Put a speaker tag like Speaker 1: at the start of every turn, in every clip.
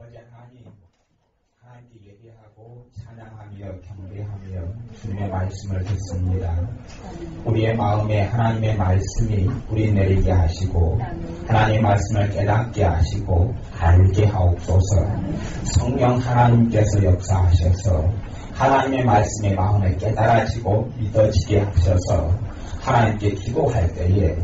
Speaker 1: 아버지 하나님께 예배하고 찬양하며 경배하며 주님의 말씀을 듣습니다. 우리의 마음에 하나님의 말씀이 뿌리 내리게 하시고 하나님의 말씀을 깨닫게 하시고 알게 하옵소서. 성령 하나님께서 역사하셔서 하나님의 말씀이 마음에 깨달아지고 믿어지게 하셔서 하나님께 기도할 때에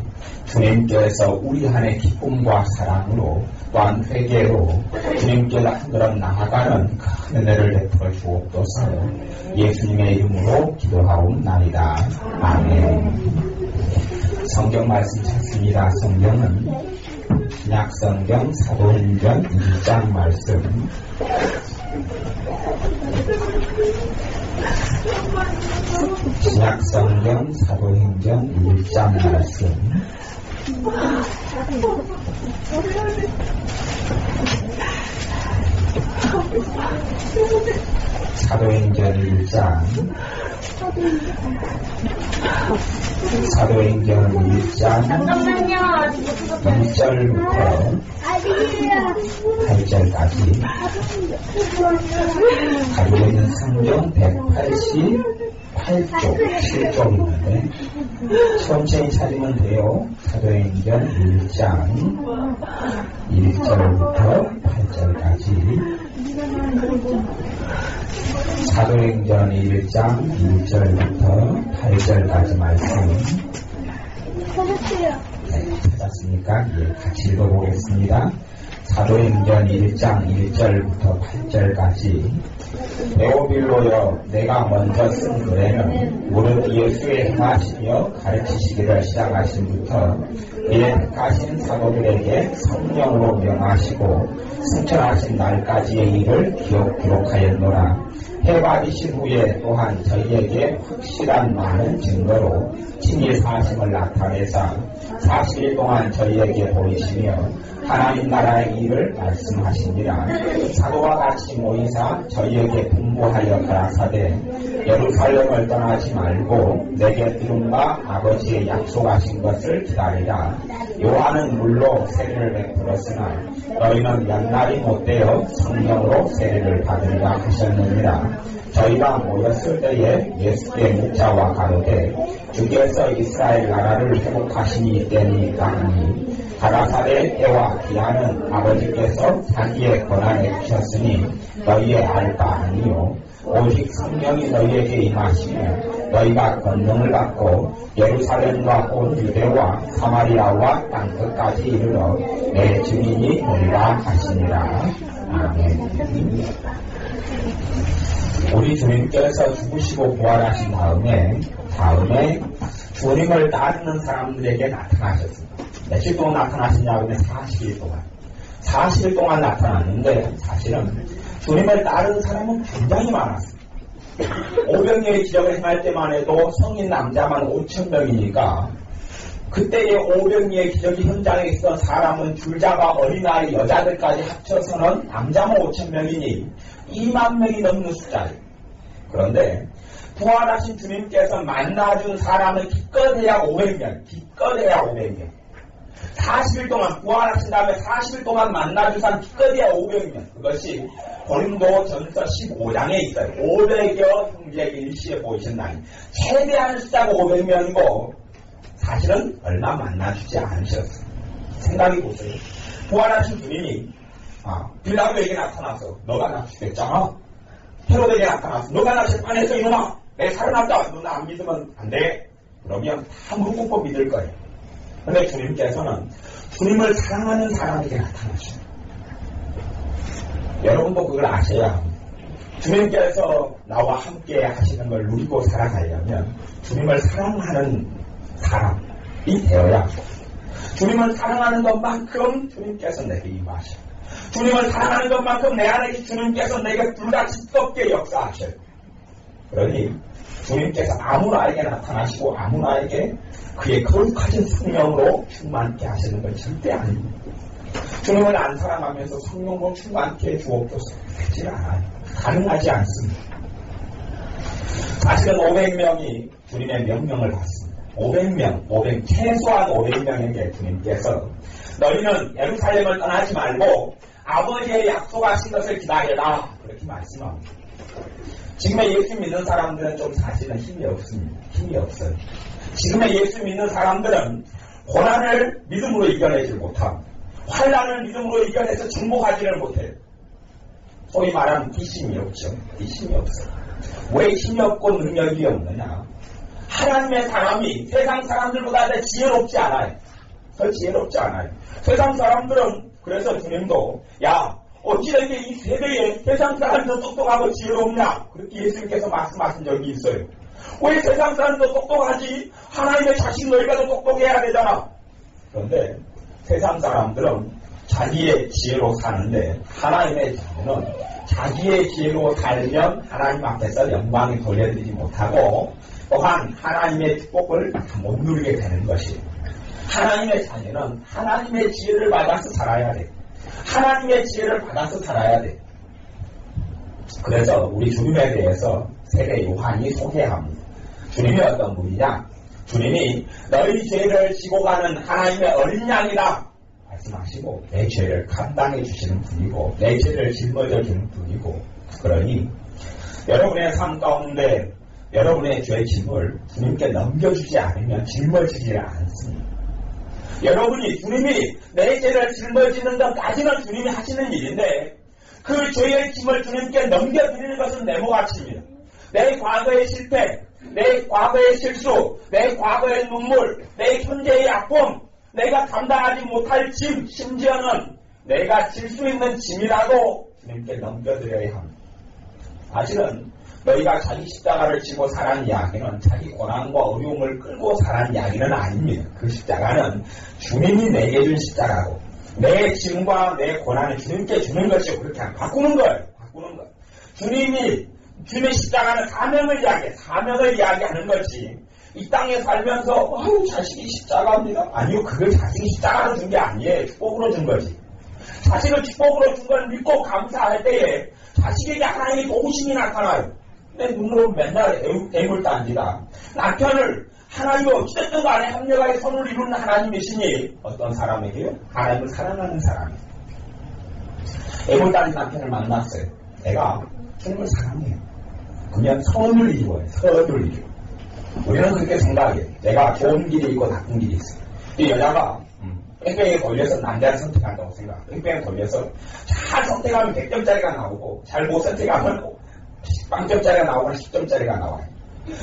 Speaker 1: 주님께서 우리 안에 기쁨과 사랑으로 또한 회개로 주님께로 한 걸음 나아가는 큰 은혜를 베풀어 주옵소서. 예수님의 이름으로 기도하옵나이다. 아멘. 성경 말씀 찾습니다. 성경은 신약성경 사도행전 1장 말씀. 신약성경 사도행전 1장 말씀. 사도행전 1장 1절부터 8절까지 가지고 있는 성경 188쪽 7쪽 있는데 천천히 찾으면 돼요. 사도행전 1장 1절부터 8절까지 사도행전 1장 1절부터 8절까지 말씀. 네, 찾았습니까? 예, 같이 읽어보겠습니다. 사도행전 1장 1절부터 8절까지. 데오빌로여, 내가 먼저 쓴 글에는 무릇 예수의 행하시며 가르치시기를 시작하신부터 이에 택하신 사도들에게 성령으로 명하시고 승천하신 날까지의 일을 기록하였노라. 해받으신 후에 또한 저희에게 확실한 많은 증거로 친히 사심을 나타내사 40일 동안 저희에게 보이시며 하나님 나라의 일을 말씀하시니라. 사도와 같이 모이사 저희에게 분부하여 가라사대 예루살렘을 떠나지 말고 내게 이름과 아버지의 약속하신 것을 기다리라. 요한은 물로 세례를 베풀었으나 너희는 몇 날이 못되어 성령으로 세례를 받으리라 하셨느니라. 저희가 모였을 때에 예수께 묻자와 가로되 주께서 이스라엘 나라를 회복하시니 이때니까 하니 가라사대 때와 기한은 아버지께서 자기의 권한에 주셨으니 너희의 알 바 아니요 오직 성령이 너희에게 임하시며 너희가 권능을 받고 예루살렘과 온 유대와 사마리아와 땅끝까지 이르러 내 증인이 되리라 하시니라. 아멘. 우리 주님께서 죽으시고 부활하신 다음에 주님을 따르는 사람들에게 나타나셨습니다. 며칠 동안 나타나시냐고 하면 40일 동안 나타났는데 사실은 주님을 따르는 사람은 굉장히 많았습니다. 500명의 기적을 행할 때만 해도 성인 남자만 5,000명이니까 그때의 500명의 기적이 현장에 있었던 사람은 줄자가 어린아이 여자들까지 합쳐서는 남자만 5,000명이니 2만 명이 넘는 숫자예요. 그런데 부활하신 주님께서 만나준 사람은 기껏해야 500명. 40일 동안 부활하신 다음에 40일 동안 만나준 사람 기껏해야 500명. 그것이 고린도전서 15장에 있어요. 500여 형제에게 일시에 보이셨나니 최대한 숫자가 500명이고 사실은 얼마 만나주지 않으셨어요. 생각해 보세요. 부활하신 주님이 빌라도에게 나타나서 너가 나 죽였잖아. 헤로데에게 나타나서 너가 나 재판해서 이놈아 내 살아났다. 너 나 안 믿으면 안 돼. 그러면 다 무릎 꿇고 믿을 거예요. 그런데 주님께서는 주님을 사랑하는 사람에게 나타나셔요. 여러분도 그걸 아셔야 합니다. 주님께서 나와 함께 하시는 걸 누리고 살아가려면 주님을 사랑하는 사람이 되어야 합니다. 주님을 사랑하는 것만큼 주님께서 내게 임하셔요. 주님을 사랑하는 것만큼 내 안에 주님께서 내게 불같이 뜨겁게 역사하셔요. 그러니 주님께서 아무나에게 나타나시고 아무나에게 그의 거룩하신 성령으로 충만케 하시는 건 절대 아닙니다. 주님을 안 사랑하면서 성령으로 충만케 주옵소서 되지 않아요. 가능하지 않습니다. 사실은 500명이 주님의 명령을 받습니다. 최소한 500명에게 주님께서 너희는 예루살렘을 떠나지 말고 아버지의 약속하신 것을 기다려라 그렇게 말씀합니다. 지금의 예수 믿는 사람들은 좀 사실은 힘이 없습니다. 힘이 없어요. 지금의 예수 믿는 사람들은 고난을 믿음으로 이겨내지 못하고 환난을 믿음으로 이겨내서 정복하지를 못해요. 소위 말하는 뒷심이 없죠. 뒷심이 없어요. 왜 힘이 없고 능력이 없느냐? 하나님의 사람이 세상 사람들보다 더 지혜롭지 않아요. 더 지혜롭지 않아요. 세상 사람들은 그래서 주님도 야 어찌되게 이 세대에 세상 사람이 더 똑똑하고 지혜롭냐 그렇게 예수님께서 말씀하신 적이 있어요. 왜 세상 사람이 더 똑똑하지? 하나님의 자식 너희가 더 똑똑해야 되잖아. 그런데 세상 사람들은 자기의 지혜로 사는데 하나님의 자녀는 자기의 지혜로 살면 하나님 앞에서 영광이 돌려드리지 못하고 또한 하나님의 축복을 못 누리게 되는 것이에요. 하나님의 자녀는 하나님의 지혜를 받아서 살아야 돼. 하나님의 지혜를 받아서 살아야 돼. 그래서 우리 주님에 대해서 세례 요한이 소개합니다. 주님이 어떤 분이냐? 주님이 너희 죄를 지고 가는 하나님의 어린 양이다 말씀하시고 내 죄를 감당해 주시는 분이고 내 죄를 짊어져 주는 분이고 그러니 여러분의 삶 가운데 여러분의 죄의 짐을 주님께 넘겨주지 않으면 짊어지지 않습니다. 여러분이 주님이 내 죄를 짊어지는 것까지는 주님이 하시는 일인데 그 죄의 짐을 주님께 넘겨드리는 것은 네모같이입니다. 내 과거의 실패, 내 과거의 실수, 내 과거의 눈물, 내 현재의 아픔, 내가 감당하지 못할 짐, 심지어는 내가 질 수 있는 짐이라도 주님께 넘겨드려야 합니다. 사실은 너희가 자기 십자가를 지고 살아는 이야기는 자기 고난과 어려움을 끌고 살아는 이야기는 아닙니다. 그 십자가는 주님이 내게 준 십자가고 내 짐과 내 고난을 주님께 주는 것이고 그렇게 바꾸는 거예요. 바꾸는 거예요. 주님의 십자가는 사명을 이야기하는 것이 이 땅에 살면서 아유 자식이 십자가입니다. 아니요, 그걸 자식이 십자가로 준 게 아니에요. 축복으로 준 거지. 자식을 축복으로 준 걸 믿고 감사할 때에 자식에게 하나님의 도우심이 나타나요. 내 눈으로 맨날 애물단지다. 남편을 하나님이 어찌됐든 간에 합력하에 선을 이루는 하나님이시니 어떤 사람에게요? 하나님을 사랑하는 사람이에요. 애물단지 남편을 만났어요. 내가 주님을 사랑해요. 그냥 선을 이루어요. 선을 이루어. 우리는 그렇게 생각해요. 내가 좋은 길이 있고 나쁜 길이 있어요. 이 여자가 뺑뺑이에 걸려서 남자를 선택한다고 생각해요. 뺑뺑이에 걸려서 잘 선택하면 100점짜리가 나오고 잘 못 선택하면 0점짜리가 나오거나 10점짜리가 나와요.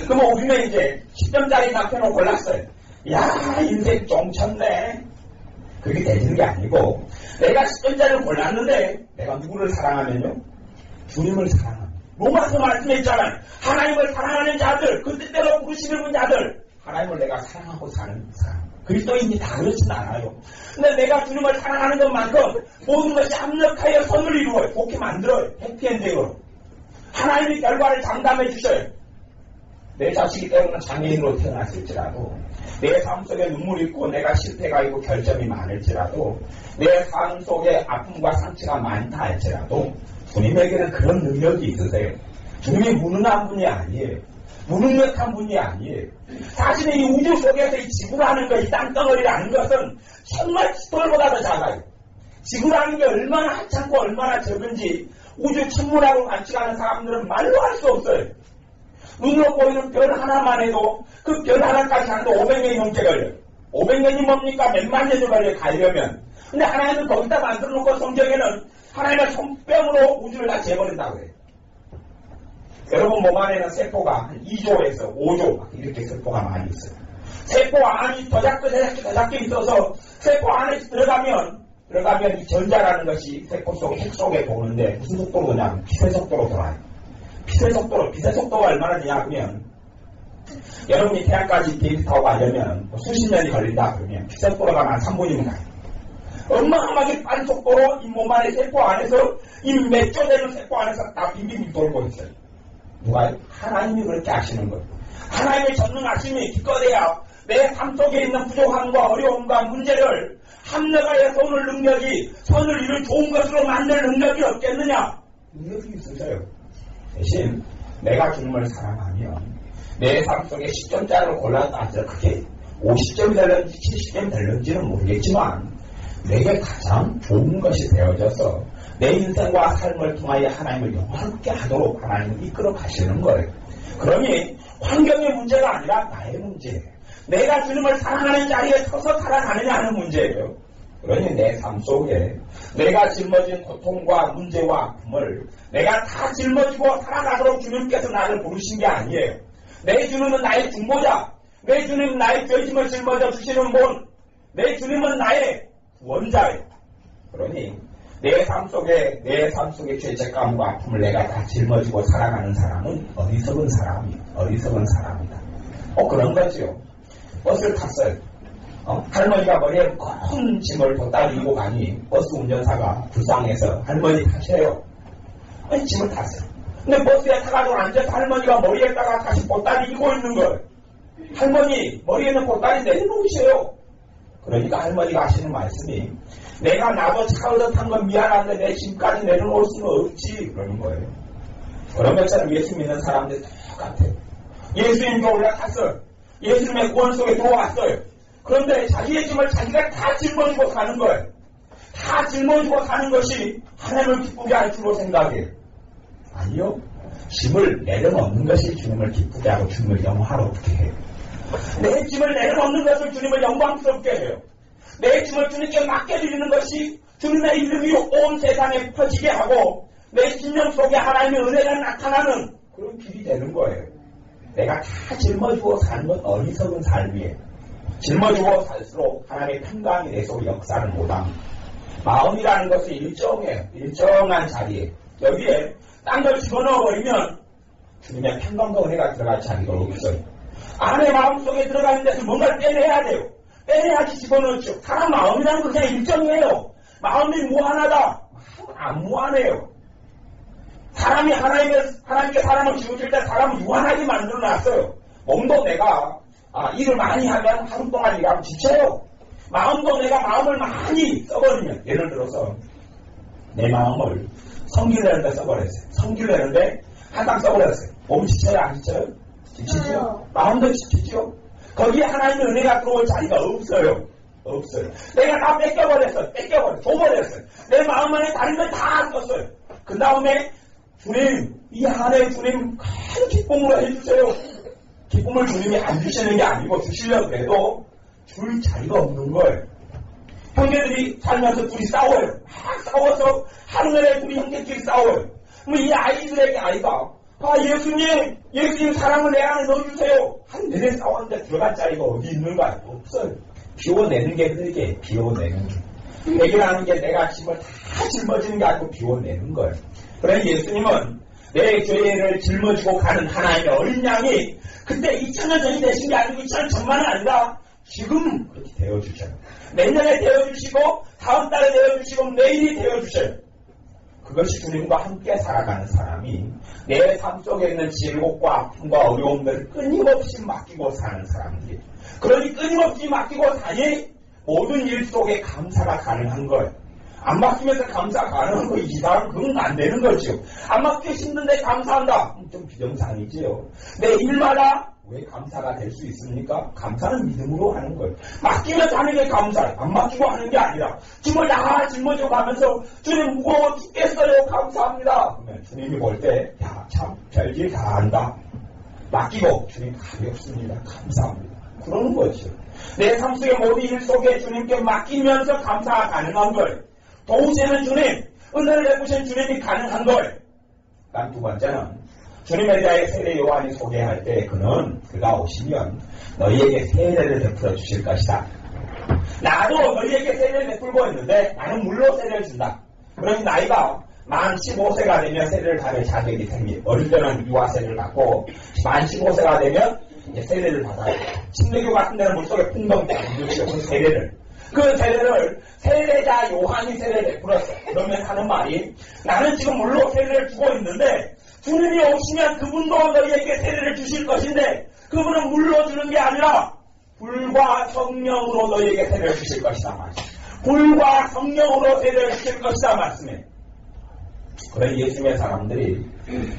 Speaker 1: 그러면 우리는 이제 10점짜리 남편을 골랐어요. 야, 인생 쫑쳤네. 그렇게 되는 게 아니고 내가 10점짜리를 골랐는데 내가 누구를 사랑하면요? 주님을 사랑합니다. 로마서 말씀했잖아요. 하나님을 사랑하는 자들, 그 뜻대로 부르시는 자들, 하나님을 내가 사랑하고 사는 사람. 그리스도인이 다 그렇진 않아요. 근데 내가 주님을 사랑하는 것만큼 모든 것이 합력하여 선을 이루어요. 좋게 만들어요. 해피엔딩으로. 하나님이 결과를 장담해 주셔요. 내 자식이 때로는 장애인으로 태어났을지라도 내 삶 속에 눈물이 있고 내가 실패가 있고 결점이 많을지라도 내 삶 속에 아픔과 상처가 많다 할지라도 주님에게는 그런 능력이 있으세요. 주님이 무능한 분이 아니에요. 무능력한 분이 아니에요. 사실은 이 우주 속에서 이 지구라는 것, 이 땅덩어리라는 것은 정말 깃털보다 더 작아요. 지구라는 게 얼마나 하찮고 얼마나 적은지 우주 천문학을 같이 가는 사람들은 말로 할 수 없어요. 눈으로 보이는 별 하나만 해도 그 별 하나까지 하는데 500년이 넘게 걸려요. 500년이 뭡니까? 몇만 년이 걸려요, 가려면. 근데 하나님은 거기다 만들어 놓고 성경에는 하나님의 손뼉으로 우주를 다 재버린다고 해요. 여러분 몸 안에는 세포가 한 2조에서 5조 이렇게 세포가 많이 있어요. 세포 안이 더 작게 있어서 세포 안에 들어가면 이 전자라는 것이 세포 속에 핵 속에 도는데 무슨 속도로 도냐? 빛의 속도로 돌아요. 빛의 속도가 얼마나 되냐면 여러분이 태양까지 비행기 타고 가려면 수십 년이 걸린다 그러면 빛의 속도가 한 3분이면 가요. 어마어마하게 빠른 속도로 이 몸 안의 세포 안에서 이 몇 조 되는 세포 안에서 다 빙빙 돌고 있어요. 누가요? 하나님이 그렇게 하시는 거예요. 하나님의 전능하심이 기껏해야 내 삶 속에 있는 부족함과 어려움과 문제를 합력하여 선을 이룬 좋은 것으로 만들 능력이 없겠느냐? 능력이 있으세요. 대신 내가 주님을 사랑하면 내 삶 속에 10점짜리를 골라놨어. 그게 50점이 될는지 70점이 될는지는 모르겠지만 내게 가장 좋은 것이 되어져서 내 인생과 삶을 통하여 하나님을 영화롭게 하도록 하나님을 이끌어 가시는 거예요. 그러니 환경의 문제가 아니라 나의 문제예요. 내가 주님을 사랑하는 자리에 서서 살아가느냐 하는 문제예요. 그러니 내 삶 속에 내가 짊어진 고통과 문제와 아픔을 내가 다 짊어지고 살아가도록 주님께서 나를 부르신 게 아니에요. 내 주님은 나의 중보자, 내 주님은 나의 죄짐을 짊어져 주시는 분, 내 주님은 나의 구원자예요. 그러니 내 삶 속에 죄책감과 아픔을 내가 다 짊어지고 살아가는 사람은 어리석은 사람이다. 그런 거지요. 버스를 탔어요. 할머니가 머리에 큰 짐을 덧다리고 가니 버스 운전사가 불쌍해서 할머니 타세요. 짐을 탔어요. 근데 버스에 타가지고 앉아서 할머니가 머리에다가 다시 보따리 이고 있는 거예요. 할머니 머리에 있는 보따리 내려놓으세요. 그러니까 할머니가 하시는 말씀이 내가 나도 차를 탄 건 미안한데 내 짐까지 내려놓을 수는 없지 그러는 거예요. 그런 것처럼 예수 믿는 사람들 똑같아요. 예수님께 올라탔어요. 예수님의 구원 속에 들어왔어요. 그런데 자기의 짐을 자기가 다 짊어지고 가는 거예요. 다 짊어지고 가는 것이 하나님을 기쁘게 할 줄로 생각해요. 아니요. 짐을 내려놓는 것이 주님을 기쁘게 하고 주님을 영화롭게 해요. 내 짐을 내려놓는 것을 주님을 영광스럽게 해요. 내 짐을 주님께 맡겨드리는 것이 주님의 이름이 온 세상에 퍼지게 하고 내 심령 속에 하나님의 은혜가 나타나는 그런 길이 되는 거예요. 내가 다 짊어지고 사는 건 어리석은 삶이에요. 짊어지고 살수록 하나님의 평강이 내 속에 역사를 못합니다. 마음이라는 것은 일정해요. 일정한 자리에 여기에 딴 걸 집어넣어버리면 주님의 평강과 은혜가 들어갈 자리가 없어요. 안에 마음속에 들어가는 데서 뭔가를 빼내야 돼요. 빼내야지 집어넣죠. 사람 마음이라는 건 그냥 일정해요. 마음이 무한하다. 안 무한해요. 사람이 하나님께 사람을 지어줄 때 사람을 무한하게 만들어놨어요. 몸도 내가 일을 많이 하면 하루 동안 일하면 지쳐요. 마음도 내가 마음을 많이 써버리면 예를 들어서 내 마음을 성기려는데 써버렸어요. 성기려는데 한강 써버렸어요. 몸이 지쳐요? 안 지쳐요? 지치죠? 마음도 지치죠? 거기에 하나님의 은혜가 들어올 자리가 없어요. 내가 다 뺏겨버렸어요. 줘버렸어요. 내 마음 안에 다른 걸 다 썼어요. 그 다음에 주님, 이 안에 주님 큰 기쁨으로 해주세요. 기쁨을 주님이 안 주시는 게 아니고 주시려고 해도 줄 자리가 없는 거예요. 형제들이 살면서 둘이 싸워요. 막 싸워서 하루 내내 둘이 형제끼리 싸워요. 그럼 이 아이들에게 아이가 예수님 사랑을 내 안에 넣어주세요. 한 내내 싸웠는데 들어갈 자리가 어디 있는가? 없어요. 비워내는 게 그게 비워내는 게. 해결하는 게 내가 짐을 다 짊어지는 게 아니고 비워내는 거예요. 그래 예수님은 내 죄를 짊어지고 가는 하나님의 어린 양이 그때 2000년 전이 되신 게 아니고 2000년 전만은 아니라 지금 그렇게 되어주셔요. 내년에 되어주시고 다음 달에 되어주시고 내일이 되어주셔요. 그것이 주님과 함께 살아가는 사람이 내 삶 속에 있는 질곡과 아픔과 어려움들을 끊임없이 맡기고 사는 사람들이에요. 그러니 끊임없이 맡기고 사니 모든 일 속에 감사가 가능한 거예요. 안 맡기면서 감사 가능한 거 이상 그건 안 되는 거죠. 안 맡기기 힘든데 감사한다. 좀 비정상이지요. 내 일마다 왜 감사가 될 수 있습니까? 감사는 믿음으로 하는 거예요. 맡기면서 하는 게 감사예요. 안 맡기고 하는 게 아니라 짐을 다 짊어져 가면서 주님 무거워 죽겠어요. 감사합니다. 그러면 주님이 볼 때 야 참 별일 다 한다. 맡기고 주님 가볍습니다. 감사합니다. 그러는 거죠. 내 삶 속의 모든 일 속에 주님께 맡기면서 감사가 가능한 거예요. 도우시는 주님, 은혜를 베푸신 주님이 가능한 거예요. 난 두 번째는 주님에 대하여 세례 요한이 소개할 때 그가 오시면 너희에게 세례를 베풀어 주실 것이다. 나도 너희에게 세례를 베풀고 있는데 나는 물로 세례를 준다. 그러니 나이가 만 15세가 되면 세례를 받을 자격이 생깁니다. 어릴 때는 유아 세례를 받고 만 15세가 되면 이제 세례를 받아요. 침례교 같은 데는 물속에 풍덩이 묻히고 그 세례를. 그 세례를 세례자 요한이 세례를 베풀었어요. 그러면 하는 말이 나는 지금 물로 세례를 주고 있는데 주님이 오시면 그분도 너희에게 세례를 주실 것인데 그분은 물로 주는 게 아니라 불과 성령으로 너희에게 세례를 주실 것이다 말이에요. 불과 성령으로 세례를 주실 것이다 말씀이에요. 그런 예수님의 사람들이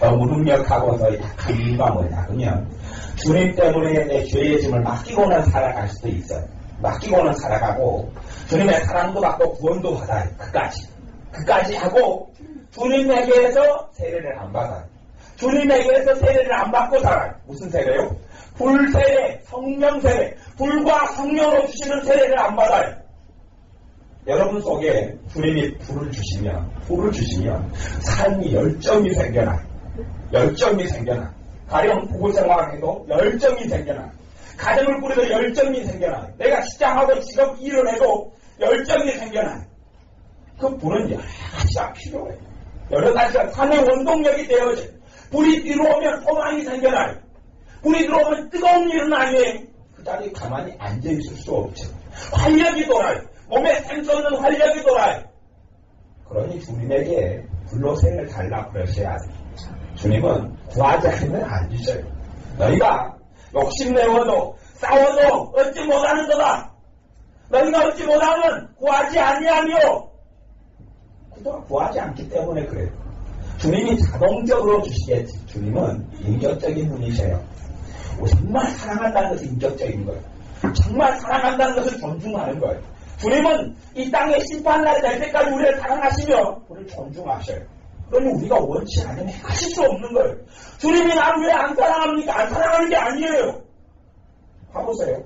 Speaker 1: 무능력하고 더 약한 이유가 뭐냐 그러면 주님 때문에 내 죄의 짐을 맡기고는 살아갈 수도 있어요. 맡기고는 살아가고 주님의 사랑도 받고 구원도 받아요. 그까지 하고 주님에게서 세례를 안 받아요. 주님에게서 세례를 안 받고 살아요. 무슨 세례요? 불세례, 성령 세례, 불과 성령으로 주시는 세례를 안 받아요. 여러분 속에 주님이 불을 주시면 삶이 열정이 생겨나요. 가령 부부 생활해도 열정이 생겨나요. 가정을 꾸려도 열정이 생겨나요. 내가 직장하고 직업 일을 해도 열정이 생겨나요. 그 불은 여러 가지가 필요해요. 여러 가지가 삶의 원동력이 되어져요. 불이 들어오면 소망이 생겨나요. 불이 들어오면 뜨거운 일은 아니에요. 그 자리에 가만히 앉아있을 수 없죠. 활력이 돌아요. 몸에 샘솟는 활력이 돌아요. 그러니 주님에게 불로 세례를 달라고 그러셔야 돼요. 주님은 구하지 않으면 안 주셔요. 너희가 욕심내어도 싸워도 얻지 못하는 거다. 너희가 얻지 못하면 구하지 아니하며 그동안 구하지 않기 때문에 그래요. 주님이 자동적으로 주시겠지. 주님은 인격적인 분이셔요. 정말 사랑한다는 것은 인격적인 거예요. 정말 사랑한다는 것을 존중하는 거예요. 주님은 이 땅에 심판날이 될 때까지 우리를 사랑하시며 우리를 존중하셔요. 그러니 우리가 원치 않으면 하실 수 없는 거예요. 주님이 나를 왜 안 사랑합니까? 안 사랑하는 게 아니에요. 봐보세요.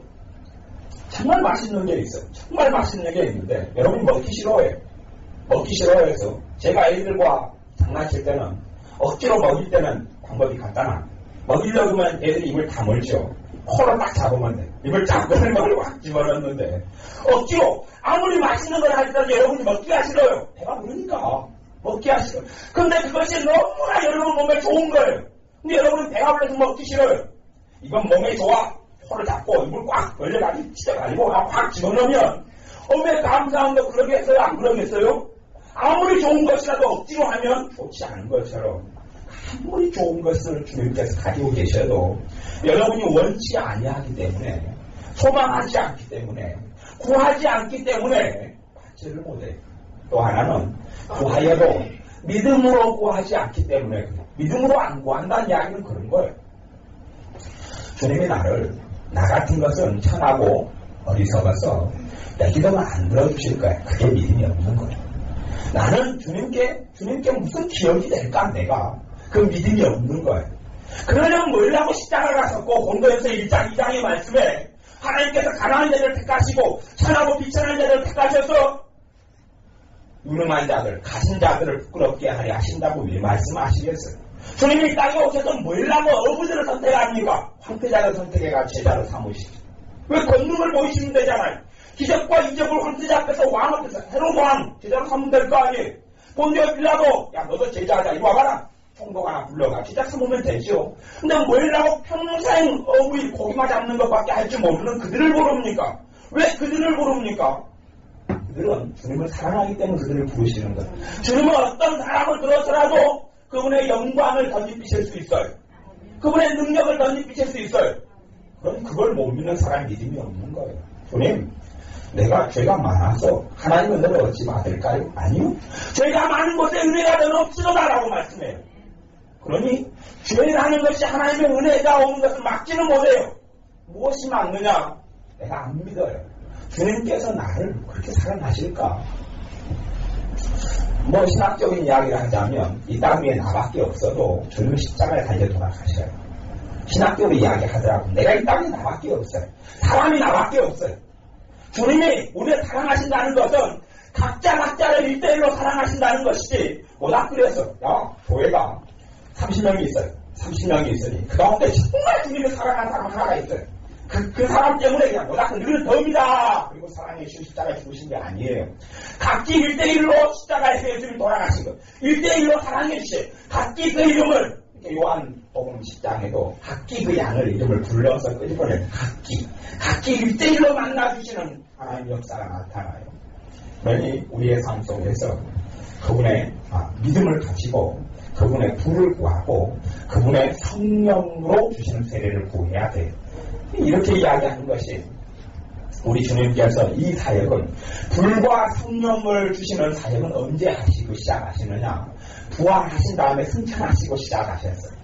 Speaker 1: 정말 맛있는 게 있어요. 정말 맛있는 게 있는데 여러분이 먹기 싫어해요. 먹기 싫어해서 제가 애들과 장난칠 때는 억지로 먹일 때는 방법이 간단하고 먹이려고 하면 애들이 입을 다물죠. 코를 딱 잡으면 돼. 입을 쫙 벌벌 확 집어넣는데 억지로 아무리 맛있는 걸 하더라도 여러분이 먹기가 싫어요. 배가 부르니까 먹기가 싫어요. 근데 그것이 너무나 여러분 몸에 좋은 거예요. 근데 여러분은 배가 불러서 먹기 싫어요. 이건 몸에 좋아. 코를 잡고 입을 꽉 벌려가지고 찢어가지고 확 집어넣으면 어메 감사한데 그러겠어요? 안 그러겠어요? 아무리 좋은 것이라도 억지로 하면 좋지 않은 것처럼 아무리 좋은 것을 주님께서 가지고 계셔도 여러분이 원치 아니하기 때문에 소망하지 않기 때문에 구하지 않기 때문에 받지를 못해요. 또 하나는 구하여도 믿음으로 구하지 않기 때문에 믿음으로 안 구한다는 이야기는 그런 거예요. 주님이 나 같은 것은 천하고 어리석어서 내 기도는 안 들어주실 거야. 그게 믿음이 없는 거예요. 나는 주님께 무슨 기억이 될까 내가 그 믿음이 없는 거예요. 그러려면 뭐라고 십자가를 가셨고 본도에서 1장 2장의 말씀에 하나님께서 가난한 자들을 택하시고 천하고 비천한 자들을 택하셔서 유능한 자들, 가진 자들을 부끄럽게 하려 하신다고 왜 말씀하시겠어요? 주님이 이 땅에 오셔서 뭐라고 어부들을 선택합니까? 황태자를 선택해가 제자로 삼으시죠. 왜 권능을 보이시면 되잖아요. 기적과 이적을 황태자 앞에서 왕 앞에서 헤롯 왕 제자로 삼으면 될 거 아니에요. 본디오 빌라도 야 너도 제자하자 이리 와봐라. 총독 하나 불러가 제자 삼으면 되죠. 근데 뭐라고 평생 어부이 고기만 잡는 것밖에 할 줄 모르는 그들을 부릅니까? 왜 그들을 부릅니까? 그들은 주님을 사랑하기 때문에 그들을 부르시는 거예요. 주님은 어떤 사람을 들어서라도 그분의 영광을 덧입히실 수 있어요. 그분의 능력을 덧입히실 수 있어요. 그럼 그걸 못 믿는 사람이 믿음이 없는 거예요. 주님, 내가 죄가 많아서 하나님은 너를 어찌 받을까요? 아니요. 죄가 많은 곳에 은혜가 더 넘치도다라고 말씀해요. 그러니 죄라는 것이 하나님의 은혜가 오는 것을 막지는 못해요. 무엇이 막느냐? 내가 안 믿어요. 주님께서 나를 그렇게 사랑하실까? 뭐 신학적인 이야기를 하자면 이 땅 위에 나밖에 없어도 주님은 십자가에 달려 돌아가셔요. 신학적으로 이야기하더라고. 내가 이 땅에 나밖에 없어요. 사람이 나밖에 없어요. 주님이 우리를 사랑하신다는 것은 각자를 1대1로 사랑하신다는 것이지 뭐다 그래서 야 교회가 30명이 있어요. 30명이 있으니 그 가운데 정말 주님을 사랑하는 사람 하나가 있어요. 그 사람 때문에 그냥 뭐다 그는 덤이다. 그리고 사랑해 주신 십자가에 죽으신 게 아니에요. 각기 1대1로 십자가에서 예수님이 돌아가신 것. 1대1로 사랑해 주세요. 각기 그 이름을 요한복음 10장에도 각기 그 양을 이름을 불러서 끄집어내는 각기 1대1로 만나주시는 하나님의 역사가 나타나요. 그러니 우리의 삶 속에서 그분의 믿음을 가지고 그분의 불을 구하고 그분의 성령으로 주시는 세례를 구해야 돼요. 이렇게 이야기하는 것이 우리 주님께서 이 사역은 불과 성령을 주시는 사역은 언제 하시고 시작하시느냐? 부활하신 다음에 승천하시고 시작하셨어요.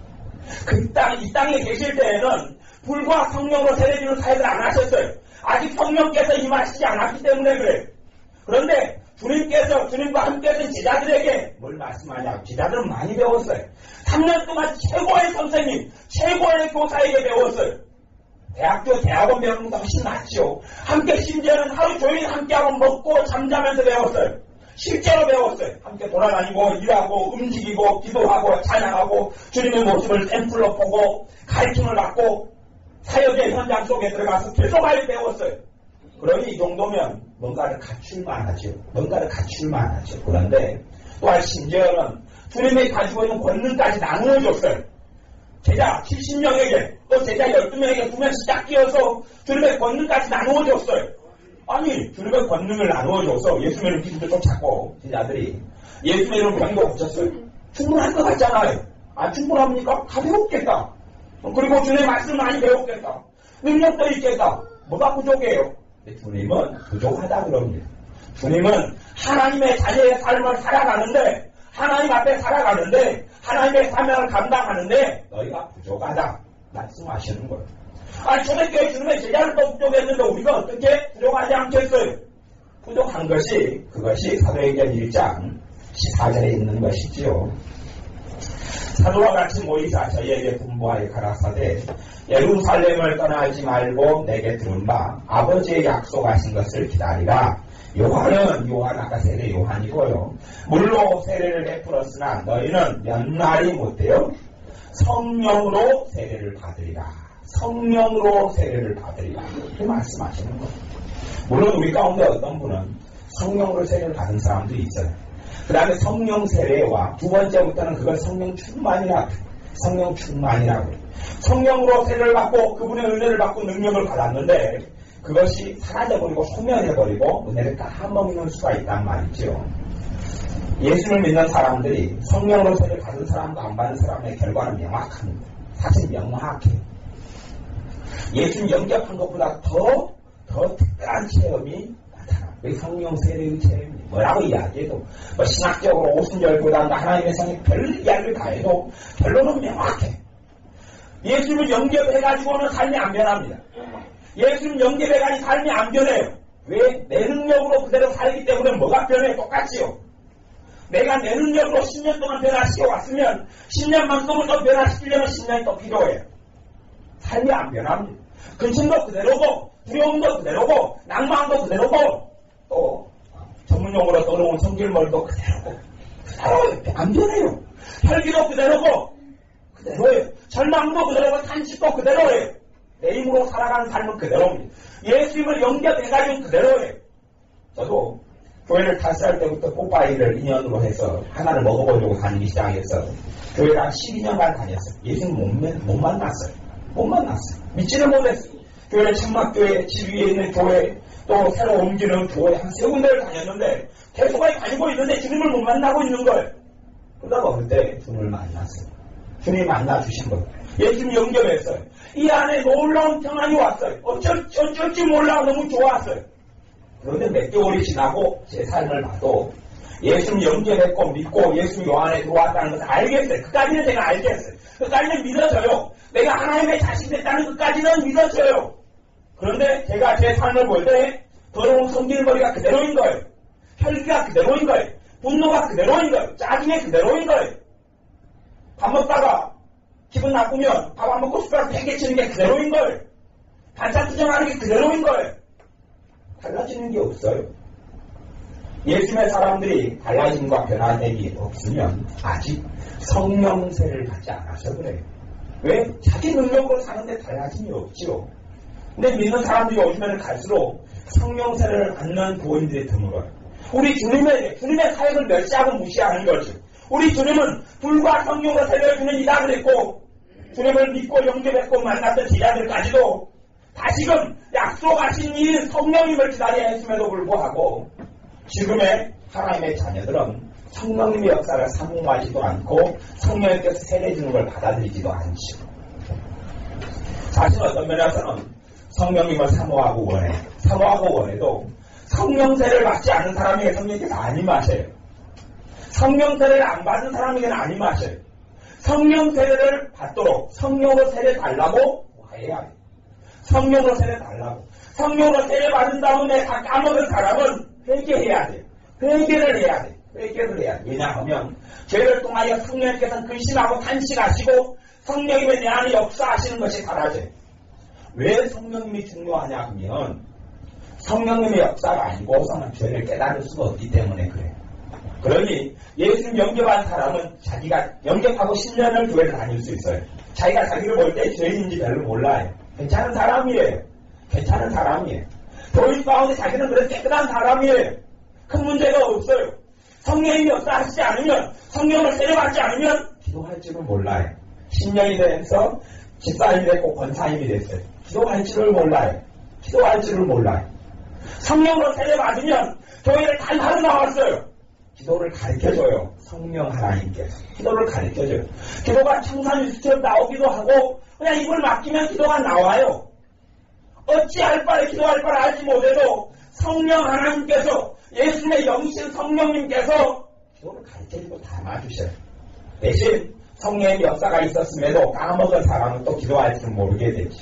Speaker 1: 이 땅에 계실 때에는 불과 성령으로 세례주는 사역을 안 하셨어요. 아직 성령께서 임하시지 않았기 때문에 그래요. 그런데 주님과 함께 했던 제자들에게 뭘 말씀하냐? 제자들은 많이 배웠어요. 3년 동안 최고의 선생님, 최고의 교사에게 배웠어요. 대학원 배우는 것보다 훨씬 낫죠. 함께 심지어는 하루 종일 함께하고 먹고 잠자면서 배웠어요. 실제로 배웠어요. 함께 돌아다니고 일하고 움직이고 기도하고 찬양하고 주님의 모습을 샘플로 보고 가르침을 받고 사역의 현장 속에 들어가서 계속 많이 배웠어요. 그러니 이 정도면 뭔가를 갖출만 하죠. 그런데 또한 심지어는 주님이 가지고 있는 권능까지 나누어 줬어요. 제자 70명에게 또 제자 12명에게 2명씩 딱 끼어서 주님의 권능까지 나누어 줬어요. 아니 주님의 권능을 나누어 줘서 예수 믿는 기술도 쫓았고 제자들이 예수 믿는 병도 고쳤어요. 충분할 것 같잖아요. 충분합니까? 다 배웠겠다. 그리고 주님의 말씀 많이 배웠겠다. 능력도 있겠다. 뭐가 부족해요? 주님은 부족하다 그럽니다. 주님은 하나님의 자녀의 삶을 살아가는데 하나님 앞에 살아가는데 하나님의 사명을 감당하는데 너희가 부족하다 말씀하시는 거예요. 초대교회 주님의 제자들도 부족했는데 우리가 어떻게 부족하지 않겠어요? 부족한 그것이 사도행전 1장 14절에 있는 것이지요. 사도와 같이 모이사 저희에게 분부하여 가라사대 예루살렘을 떠나지 말고 내게 들은 바 아버지의 약속하신 것을 기다리라. 요한은 아까 세례 요한이고요. 물로 세례를 베풀었으나 너희는 몇 날이 못되어 성령으로 세례를 받으리라. 이렇게 말씀하시는 거예요. 물론 우리 가운데 어떤 분은 성령으로 세례를 받은 사람도 있어요. 그 다음에 성령 세례와 두 번째부터는 그걸 성령 충만이라고 해요. 성령으로 세례를 받고 그분의 은혜를 받고 능력을 받았는데 그것이 사라져버리고 소멸해버리고 은혜를 까먹는 수가 있단 말이죠. 예수를 믿는 사람들이 성령으로 세례를 받은 사람과 안 받은 사람의 결과는 명확합니다. 사실 명확해요. 예수님 영접한 것보다 더 특별한 체험이 나타나. 그 성령 세례의 체험이 뭐라고 이야기해도 신학적으로 오순절보다 하나님의 성에 별 이야기를 다 해도 결론은 명확해. 예수님을 영접해가지고는 삶이 안 변합니다. 예수님 영접해가지고 삶이 안 변해요. 왜? 내 능력으로 그대로 살기 때문에 뭐가 변해? 똑같지요. 내가 내 능력으로 10년 동안 변화시켜 왔으면 10년만 또 변화시키려면 10년이 또 필요해요. 삶이 안 변합니다. 근심도 그대로고 두려움도 그대로고 낭만도 그대로고 또 전문용어로 떠오르는 성질머리도 그대로고 안 변해요. 혈기도 그대로고 그대로예요. 절망도 그대로고 탄식도 그대로예요. 내 힘으로 살아가는 삶은 그대로입니다. 예수님을 영접해가지고 그대로예요. 저도 교회를 탈퇴할 때부터 뽀빠이를 인연으로 해서 하나를 먹어보려고 다니기 시작해서 교회를 한 12년간 다녔어요. 예수님 못 만났어요. 믿지를 못했어요. 교회는 천막교회, 집 위에 있는 교회, 또 새로 옮기는 교회 한 3군데를 다녔는데 계속 다니고 있는데 주님을 못 만나고 있는 거예요. 그러다가 그때 주님을 만났어요. 주님이 만나주신 거예요. 예수님 영접했어요. 이 안에 놀라운 평안이 왔어요. 어쩔지 몰라 너무 좋았어요. 그런데 몇 개월이 지나고 제 삶을 봐도 예수님 영접했고 믿고 예수님 요 안에 들어왔다는 것을 알겠어요. 그까지는 제가 알겠어요. 그까지는 믿어져요. 내가 하나님의 자식 됐다는 것까지는 믿어져요. 그런데 제가 제 삶을 볼 때 더러운 성질머리가 그대로인 거예요. 혈기가 그대로인 거예요. 분노가 그대로인 거예요. 짜증이 그대로인 거예요. 밥 먹다가 기분 나쁘면 밥 안 먹고 숟가락 팽개치는 게 그대로인 거예요. 반찬 투정하는 게 그대로인 거예요. 달라지는 게 없어요. 예수님의 사람들이 달라짐과 변화됨이 없으면 아직 성령세를 받지 않아서 그래요. 왜? 자기 능력으로 사는데 달라짐이 없죠. 근데 믿는 사람들이 요즘에는 갈수록 성령세를 받는 교인들이 드물어요. 우리 주님의 사역을 멸시하고 무시하는 거죠. 우리 주님은 불과 성령으로 세례를 주는 이다 그랬고 주님을 믿고 영접했고 만났던 제자들까지도 다시금 약속하신 이 성령님을 기다려야 했음에도 불구하고 지금의 하나님의 자녀들은 성령님의 역사를 사모하지도 않고 성령님께서 세례 주는 걸 받아들이지도 않죠. 사실 어떤 면에서는 성령님을 사모하고 원해. 사모하고 원해도 성령세를 받지 않은 사람에게 성령께서 안 임하셔요. 성령세를 안 받은 사람에게는 안 임하셔요. 성령세를 받도록 성령으로 세례 달라고 구해야 돼요. 성령으로 세례 달라고. 성령으로 세례 받은 다음에 다 까먹은 사람은 회개해야 돼요. 회개를 해야 돼요. 회개를 해야 돼요. 왜냐하면 죄를 통하여 성령님께서 근심하고 탄식하시고 성령님의 내 안에 역사하시는 것이 사라져요. 왜 성령님이 중요하냐 하면 성령님의 역사가 아니고서는 죄를 깨달을 수가 없기 때문에 그래요. 그러니 예수님 영접한 사람은 자기가 영접하고 10년을 교회를 다닐 수 있어요. 자기가 자기를 볼 때 죄인인지 별로 몰라요. 괜찮은 사람이에요. 괜찮은 사람이에요. 교인 가운데 자기는 그래서 깨끗한 사람이에요. 큰 문제가 없어요. 성령님이 역사하시지 않으면 성령을 세례받지 않으면 기도할 줄은 몰라요. 10년이 돼서 집사님이 됐고 권사님이 됐어요. 기도할 줄을 몰라요. 기도할 줄을 몰라요. 성령으로 세례받으면 교회를 단하루 나왔어요. 기도를 가르쳐줘요. 성령 하나님께서. 기도를 가르쳐줘요. 기도가 청산유수처럼 나오기도 하고 그냥 입을 맡기면 기도가 나와요. 어찌할 바를 기도할 바를 알지 못해도 성령 하나님께서 예수님의 영이신 성령님께서 기도를 가르쳐주고 담아주셔요. 대신 성령의 역사가 있었음에도 까먹은 사람은 또 기도할 줄 모르게 되죠.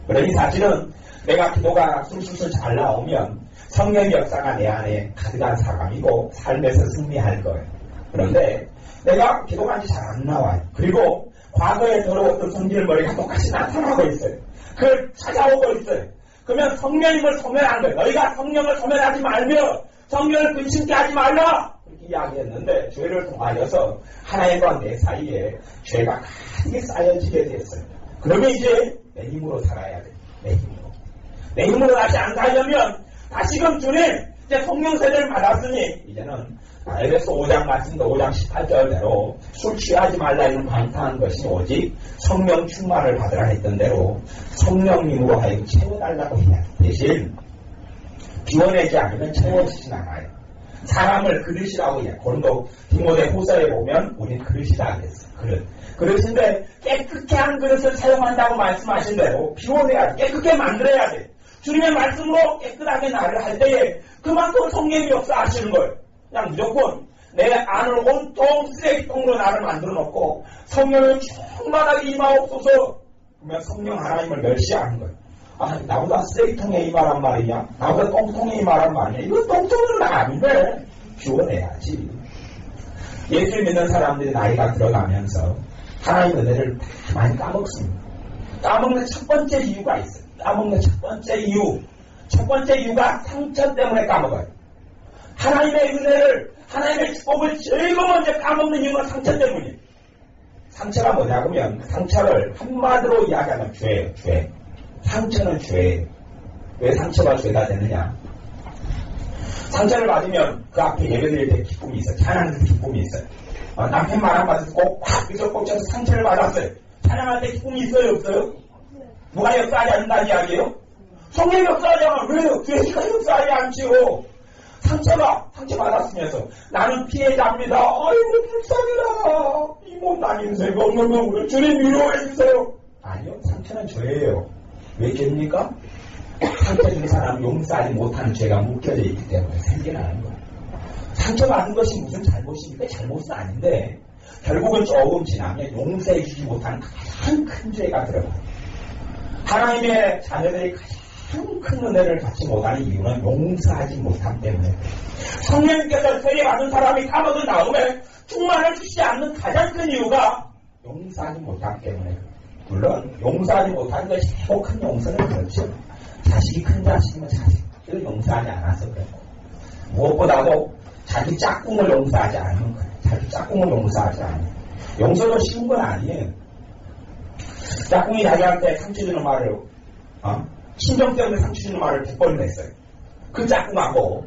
Speaker 1: 그러니 사실은 내가 기도가 술술술 잘 나오면 성령의 역사가 내 안에 가득한 사람이고 삶에서 승리할 거예요. 그런데 내가 기도가 잘 안 나와요. 그리고 과거에 더러웠던 성질머리가 똑같이 나타나고 있어요. 그걸 찾아오고 있어요. 그러면 성령님을 소멸한 거예요. 너희가 성령을 소멸하지 말며 성령을 근심케 하지 말라! 그렇게 이야기했는데 죄를 통하여서 하나님과 내 사이에 죄가 가득히 쌓여지게 됐어요. 그러면 이제 내 힘으로 살아야 돼요. 내 힘으로. 내 힘으로 다시 안 살려면 다시금 주님 이제 성령 세례를 받았으니 이제는 에베소 5장 말씀도 5장 18절대로 술 취하지 말라 이런 강타한 것이 오직 성령 충만을 받으라 했던 대로 성령님으로 하여금 채워달라고 해야 돼. 대신 비워내지 않으면 채워지진 않아요. 사람을 그릇이라고 해요. 고린도 디모데 후서에 보면 우리는 그릇이다 그랬어요. 그릇인데 깨끗게 한 그릇을 사용한다고 말씀하신 대로 비워내야 돼. 깨끗게 만들어야 돼. 주님의 말씀으로 깨끗하게 나를 할 때에 그만큼 성령이 역사하시는 거예요. 그냥 무조건 내 안을 온통 쓰레기통으로 나를 만들어 놓고 성령을 충만하게 임하옵소서. 그러면 성령 하나님을 멸시하는 거예요. 아, 나보다 쓰레기통에 임하란 말이냐? 나보다 똥통에 임하란 말이냐? 이거 똥통은 아닌데 비워내야지. 예수 믿는 사람들이 나이가 들어가면서 하나님의 은혜를 다 많이 까먹습니다. 까먹는 첫 번째 이유가 있어요. 까먹는 첫 번째 이유. 첫 번째 이유가 상처 때문에 까먹어요. 하나님의 은혜를, 하나님의 축복을 제일 먼저 까먹는 이유가 상처 때문이에요. 상처가 뭐냐면 상처를 한마디로 이야기하면 죄예요. 죄. 상처는 죄예요. 왜 상처가 죄가 되느냐? 상처를 받으면 그 앞에 예배드릴 때 기쁨이 있어요. 찬양할 때 기쁨이 있어요. 남편 말 한마디 듣고 팍 삐져 꽂혀서 상처를 받았어요. 찬양할 때 기쁨이 있어요? 없어요? 누가 역사하지 않는다는 이야기예요? 성령이 역사하지 않아. 왜요? 죄가 역사하지 않지요. 상처받았으면서 나는 피해자입니다. 아이고 불쌍해라. 이 못난 인생이 없는 거고요. 주님 위로해주세요. 아니요. 상처는 죄예요. 왜 죄입니까? 상처 준 사람 용서하지 못하는 죄가 묶여져 있기 때문에 생겨나는 거예요. 상처받은 것이 무슨 잘못입니까? 잘못은 아닌데 결국은 조금 지나면 용서해주지 못하는 가장 큰 죄가 들어가요. 하나님의 자녀들이 가장 큰 은혜를 받지 못하는 이유는 용서하지 못함 때문에 성령님께서 세례받은 사람이 까먹은 다음에 충만을 주시지 않는 가장 큰 이유가 용서하지 못함 때문에 물론 용서하지 못하는 것이 최고 큰 용서는 그렇죠. 자식이 큰 자식이면 자식을 용서하지 않아서 그렇고 무엇보다도 자기 짝꿍을 용서하지 않으면 그래. 자기 짝꿍을 용서하지 않으면 용서도 쉬운 건 아니에요. 짝꿍이 자기한테 상처 주는 말을 친정 때문에 상처 주는 말을 100번을 했어요. 그 짝꿍하고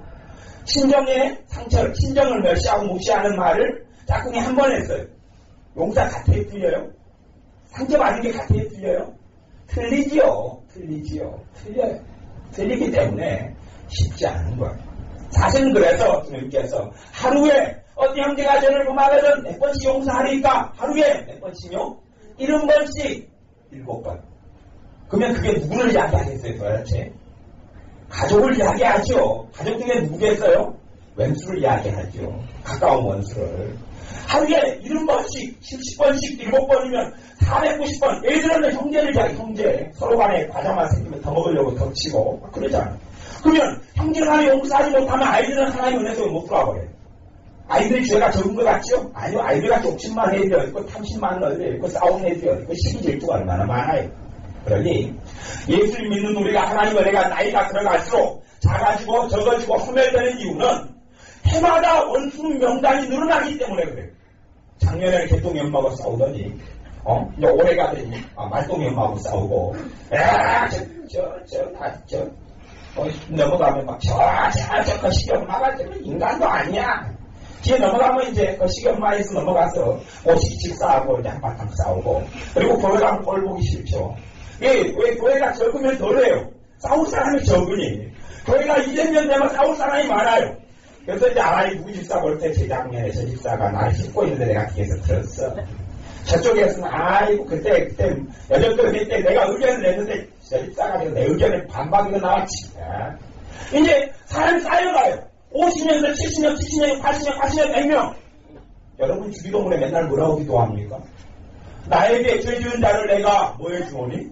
Speaker 1: 친정을 멸시하고 무시하는 말을 짝꿍이 한 번 했어요. 용서 같아요? 틀려요? 상처받은 게 같아요? 틀려요? 틀리지요. 틀려요. 틀리기 때문에 쉽지 않은 거예요. 사실은 그래서 주님께서 하루에 어떤 형제가 저를 범하거든 몇 번씩 용서하리까? 하루에 몇 번씩요? 70번씩 7번. 그러면 그게 누구를 이야기하겠어요, 도대체? 가족을 이야기하죠. 가족 중에 누구겠어요? 왼수를 이야기하죠. 가까운 원수를. 하루에 70번씩, 70번씩, 7번이면 490번. 애들은 형제를 이야기, 형제. 서로 간에 과자만 생기면 더 먹으려고 더 치고. 그러잖아. 그러면 형제를 간에 용서하지 못하면 아이들은 하나님 은혜에서 못 들어와버려요. 아이들이 죄가 적은 것 같죠? 아니요, 아이들과 욕심만 해드려 있고, 탐심만 넣어드려 있고, 싸움 해드려 있고, 시기 질투가 얼마나 많아요. 그러니, 예수를 믿는 우리가 하나님 은혜가 나이가 들어갈수록 작아지고 적어지고 소멸되는 이유는 해마다 원수 명단이 늘어나기 때문에 그래요. 작년에 개똥연마하고 싸우더니, 이제 올해가 되니, 말똥연마하고 싸우고, 넘어가면 막, 그 시경마가 되면 인간도 아니야. 뒤에 넘어가면 이제 그 시경마에서 넘어가서 오십 직사하고 이제 한바탕 싸우고, 그리고 교회 가면 꼴 보기 싫죠. 왜 교회가 적으면 덜해요. 싸울 사람이 적으니. 교회가 200년 되면 싸울 사람이 많아요. 그래서 이제 누구 집사 볼 때 재작년에 저 집사가 나를 씻고 있는데 내가 뒤에서 들었어. 저쪽에서는 그때 여전도 때 내가 의견을 냈는데 저 집사가 내 의견에 반박이가 나왔지. 이제 사람이 쌓여가요. 50년에서 70년, 70년, 80년, 80년, 100명. 여러분 주기도문에 맨날 뭐라고 기도합니까? 나에게 죄 지은 자를 내가 뭐 해주노니?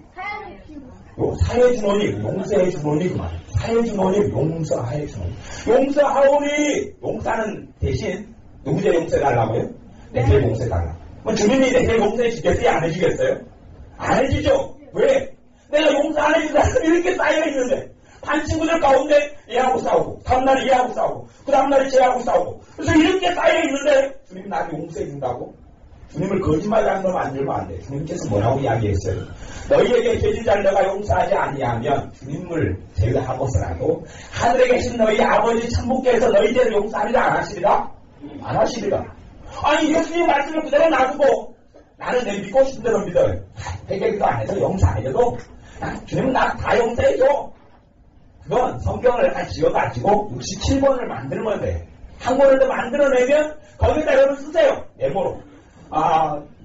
Speaker 1: 사해주노니, 용서해주노니 그만. 사해주노니, 용서해주노니. 용서하오니, 용서는 대신 누구 죄 용서해달라고요? 내 죄 용서해달라. 주님이 내 죄 용서해 주겠어요? 안 해주겠어요? 안 해주죠. 왜? 내가 용서 안 해준 사람이 이렇게 쌓여있는데 반 친구들 가운데 얘하고 싸우고, 다음날에 얘하고 싸우고, 그 다음날에 쟤하고 싸우고, 그래서 이렇게 쌓여있는데 주님이 나를 용서해준다고? 주님을 거짓말하는 걸 만들면 안 돼. 주님께서 뭐라고 이야기했어요? 너희에게 죄진 자를 내가 용서하지 아니하면 주님을 제외하고서라도 하늘에 계신 너희 아버지 천국께서 너희들을 용서하리라 안 하시리라? 안 하시리라. 아니 예수님 말씀을 그대로 놔두고 나는 내 믿고 싶은 대로 믿어요. 회개기도 안 해도 용서 안 해도 주님은 나 다 용서해줘. 그건 성경을 한 지어가지고 67번을 만들면 돼. 한 권을 더 만들어내면 거기다 여러분 쓰세요. 메모로.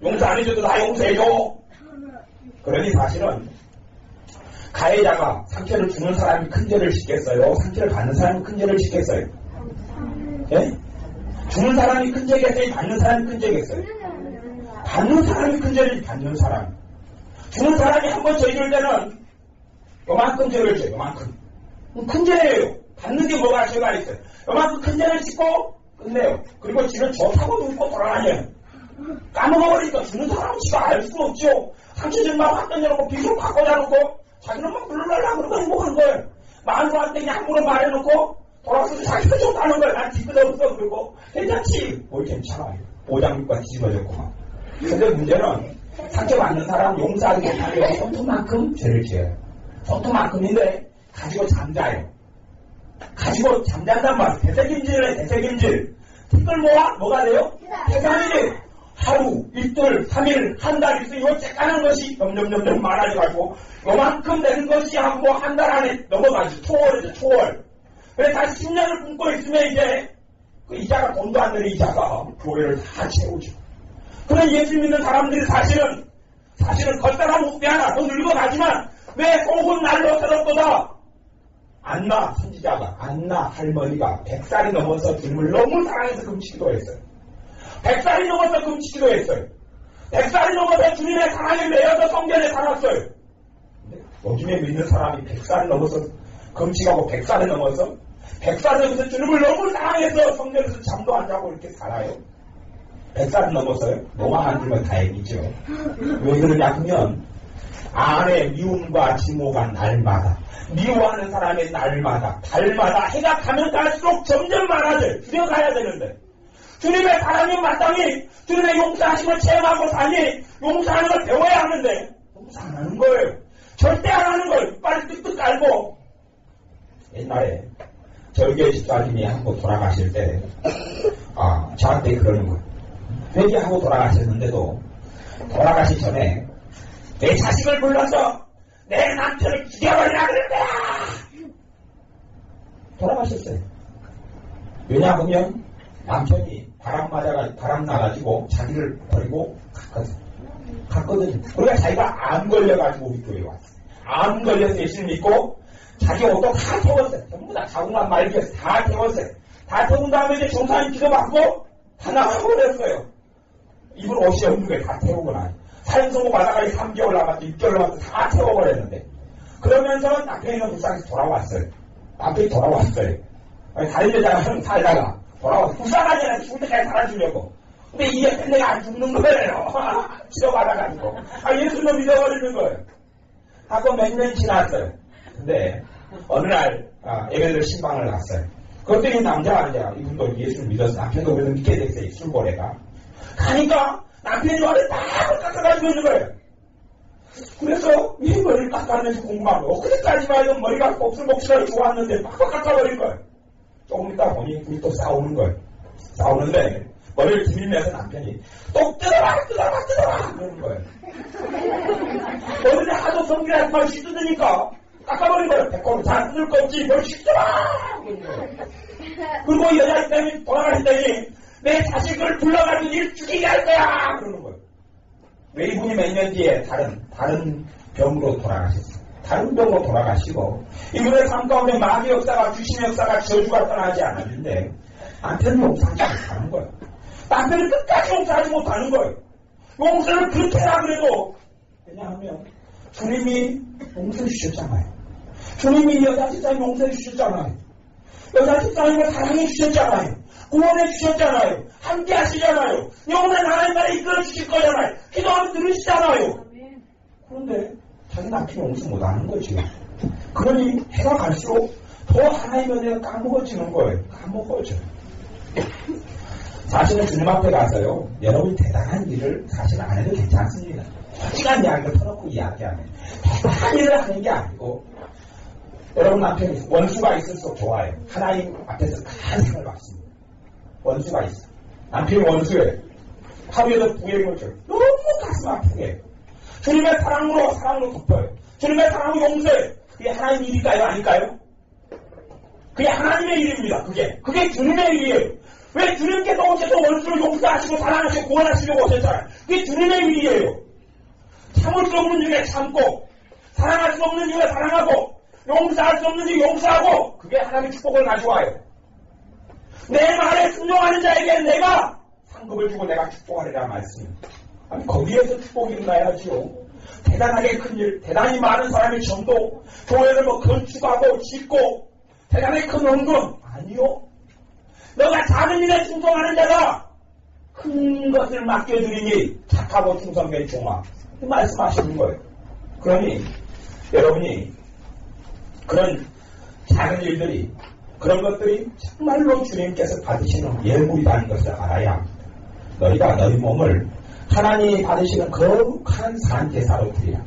Speaker 1: 용서 안 해줘도 나 용서해줘. 그러니 사실은 가해자가 상처를 주는 사람이 큰 죄를 짓겠어요? 상처를 받는 사람이 큰 죄를 짓겠어요? 예? 주는 사람이 큰 죄겠어요? 받는 사람이 큰 죄겠어요? 받는 사람이 큰 죄를 받는 사람. 주는 사람이 한번 죄 질 때는 요만큼 죄를 져요. 요만큼. 큰 죄예요. 받는 게 뭐가 죄가 있어요. 요만큼 큰 죄를 짓고 끝내요. 그리고 지는 좋다고 눈고 돌아다녀요. 까먹어버리니까 주는 사람은 지가 알 수 없죠. 상처 막 확 던져놓고 빚을 확 꽂아놓고 자기는 막 불러달라 그러고 행복한 거예요. 마누라한테 그냥 함부로 말해놓고 돌아서서 자기가 좋다는 거예요. 난 뒤끝없어 그러고 괜찮지. 뭘 괜찮아요. 보장육과 뒤집어졌구만. 근데 문제는 상처받는 사람 용서하지 못하면 손톱만큼 죄를 지어요. 손톱만큼인데 가지고 잠자요. 가지고 잠잔단 말이에요. 대책임질을 해. 대책임질. 티끌 모아 뭐가 돼요? 태산이 하루, 이틀, 3일, 한 달 있으면 이거 째까는 것이 점점 많아져가지고 요만큼 되는 것이 하고 한 달 안에 넘어가지. 초월이죠. 초월. 그래서 다시 10년을 굶고 있으면 이제 그 이자가 돈도 안 되는 이자가 교회를 다 채우죠. 그런 예수 믿는 사람들이 사실은 겉사람 웃지 않아. 더 늙어가지만 왜 속은 날로 새롭보다 안나 선지자가 안나 할머니가 100살이 넘어서 주님을 너무 사랑해서 금치기도 했어요. 100살이 넘어서 금치기도 했어요. 100살이 넘어서 주님의 사랑에 매여서 성전에 살았어요. 요즘에 믿는 사람이 100살이 넘어서 금치하고 100살이 넘어서 100살이 넘어서 주님을 너무 사랑해서 성전에서 잠도 안 자고 이렇게 살아요. 100살이 넘어서요. 노망 안 들면 다행이죠. 왜 그러냐 하면 안에 미움과 증오가 날마다 미워하는 사람의 날마다 달마다 해가 가면 갈수록 점점 많아져요. 줄여가야 되는데 주님의 사랑이 마땅히 주님의 용서하심을 체험하고 사니 용서하는 걸 배워야 하는데 용서 안 하는 거예요. 절대 안 하는 거예요. 빨리 뜩뜩 깔고. 옛날에 절교의 집사님이 한번 돌아가실 때 저한테 그러는 거예요. 회개하고 돌아가셨는데도 돌아가시기 전에 내 자식을 불러서 내 남편을 죽여버리라 그랬다. 돌아가셨어요. 왜냐하면 남편이 바람 나가지고 자기를 버리고 갔거든요. 그러니까 자기가 암 걸려가지고 우리 교회에 왔어요. 암 걸려서 예수를 믿고 자기 옷도 다 태웠어요. 전부 다 자궁만 말기에서 다 태웠어요. 다 태운 다음에 이제 종사님 기도받고 다 나가버렸어요. 입을 옷이 없는 거예요. 다 태우고 나요. 사형선고 받아가 3개월 남았어, 6개월 남았어, 다 태워버렸는데. 그러면서 남편이는 불쌍해서 돌아왔어요. 남편이 돌아왔어요. 아니, 다른 여자랑 살다가 돌아와서 불쌍하잖아요. 죽을 때까지 살아주려고. 근데 이게 내가 안 죽는 거예요. 치료받아가지고. 예수를 믿어버리는 거예요. 하고 몇 년 지났어요. 근데 어느 날 예배드려 신방을 갔어요. 그랬더니 남자가 이분도 예수를 믿어서 남편도 그래도 믿게 됐어요. 술고래가. 가니까 남편이 머리를 딱 깎아가지고 있는 거예요. 그래서 왜 머리를 깎았는지 궁금한 거예요. 그때까지만 해도 머리가 복슬복슬하게 좋았는데 빡빡 깎아버린 거예요. 조금 있다 보니 둘이 또 싸우는 거예요. 싸우는데 머리를 들이면서 남편이 또 뜯어라 그러는 거예요. 머리를 하도 성질한 걸 씻으니까 깎아버린 거예요. 배꼽을 다 뜯을 거 없지 뭘 씻어라 그러는 거예요. 그리고 여자 입장이 돌아가시더니 내 자식을 불러가지고 일 죽이게 할 거야 그러는 거예요. 왜 이분이 몇 년 뒤에 다른 병으로 돌아가셨어요. 다른 병으로 돌아가시고 이분의 삶 가운데 마귀 역사가 귀신의 역사가 저주가 떠나지 않았는데 남편이 용서하지 못하는 거예요. 남편이 끝까지 용서하지 못하는 거예요. 용서를 그렇게 하라 그래도 왜냐하면 주님이 용서해 주셨잖아요. 주님이 여자 집사님 용서해 주셨잖아요. 여자 집사님을 사랑해 주셨잖아요. 구원해 주셨잖아요. 함께 하시잖아요. 영원한 하나님 나라에 이끌어 주실 거잖아요. 기도하면 들으시잖아요. 그런데 자기 남편이 용서 못하는 거지. 그러니 해가 갈수록 더 하나님의 은혜가 까먹어지는 거예요. 까먹어져. 사실은 주님 앞에 가서요. 여러분이 대단한 일을 사실 안 해도 괜찮습니다. 솔직한 이야기를 터놓고 이야기하면 대단한 일을 하는 게 아니고 여러분 남편이 원수가 있을수록 좋아요. 하나님 앞에서 큰 상을 받습니다. 원수가 있어. 남편이 원수예요. 하루에도 부행을 줘요. 너무 가슴 아프게. 주님의 사랑으로 덮어요. 주님의 사랑으로 용서해요. 그게 하나님 일일까요? 아닐까요? 그게 하나님의 일입니다. 그게 주님의 일이에요. 왜 주님께서 오셔서 원수를 용서하시고 사랑하시고 구원하시려고 오셨잖아요. 그게 주님의 일이에요. 참을 수 없는 중에 참고 사랑할 수 없는 중에 사랑하고 용서할 수 없는 중에 용서하고 그게 하나님의 축복을 가져와요. 내 말에 순종하는 자에게 내가 상급을 주고 내가 축복하리라 말씀입니다. 아니 거기에서 축복이 일어나야지요. 대단하게 큰 일, 대단히 많은 사람의 전도, 교회를 건축하고 짓고 대단히 큰 헌금 아니요. 너가 작은 일에 충성하는 자가 큰 것을 맡겨주리니 착하고 충성된 종아 말씀하시는 거예요. 그러니 여러분이 그런 작은 일들이 그런 것들이 정말로 주님께서 받으시는 예물이라는 것을 알아야 합니다. 너희가 너희 몸을 하나님이 받으시는 거룩한 산제사로 드리라.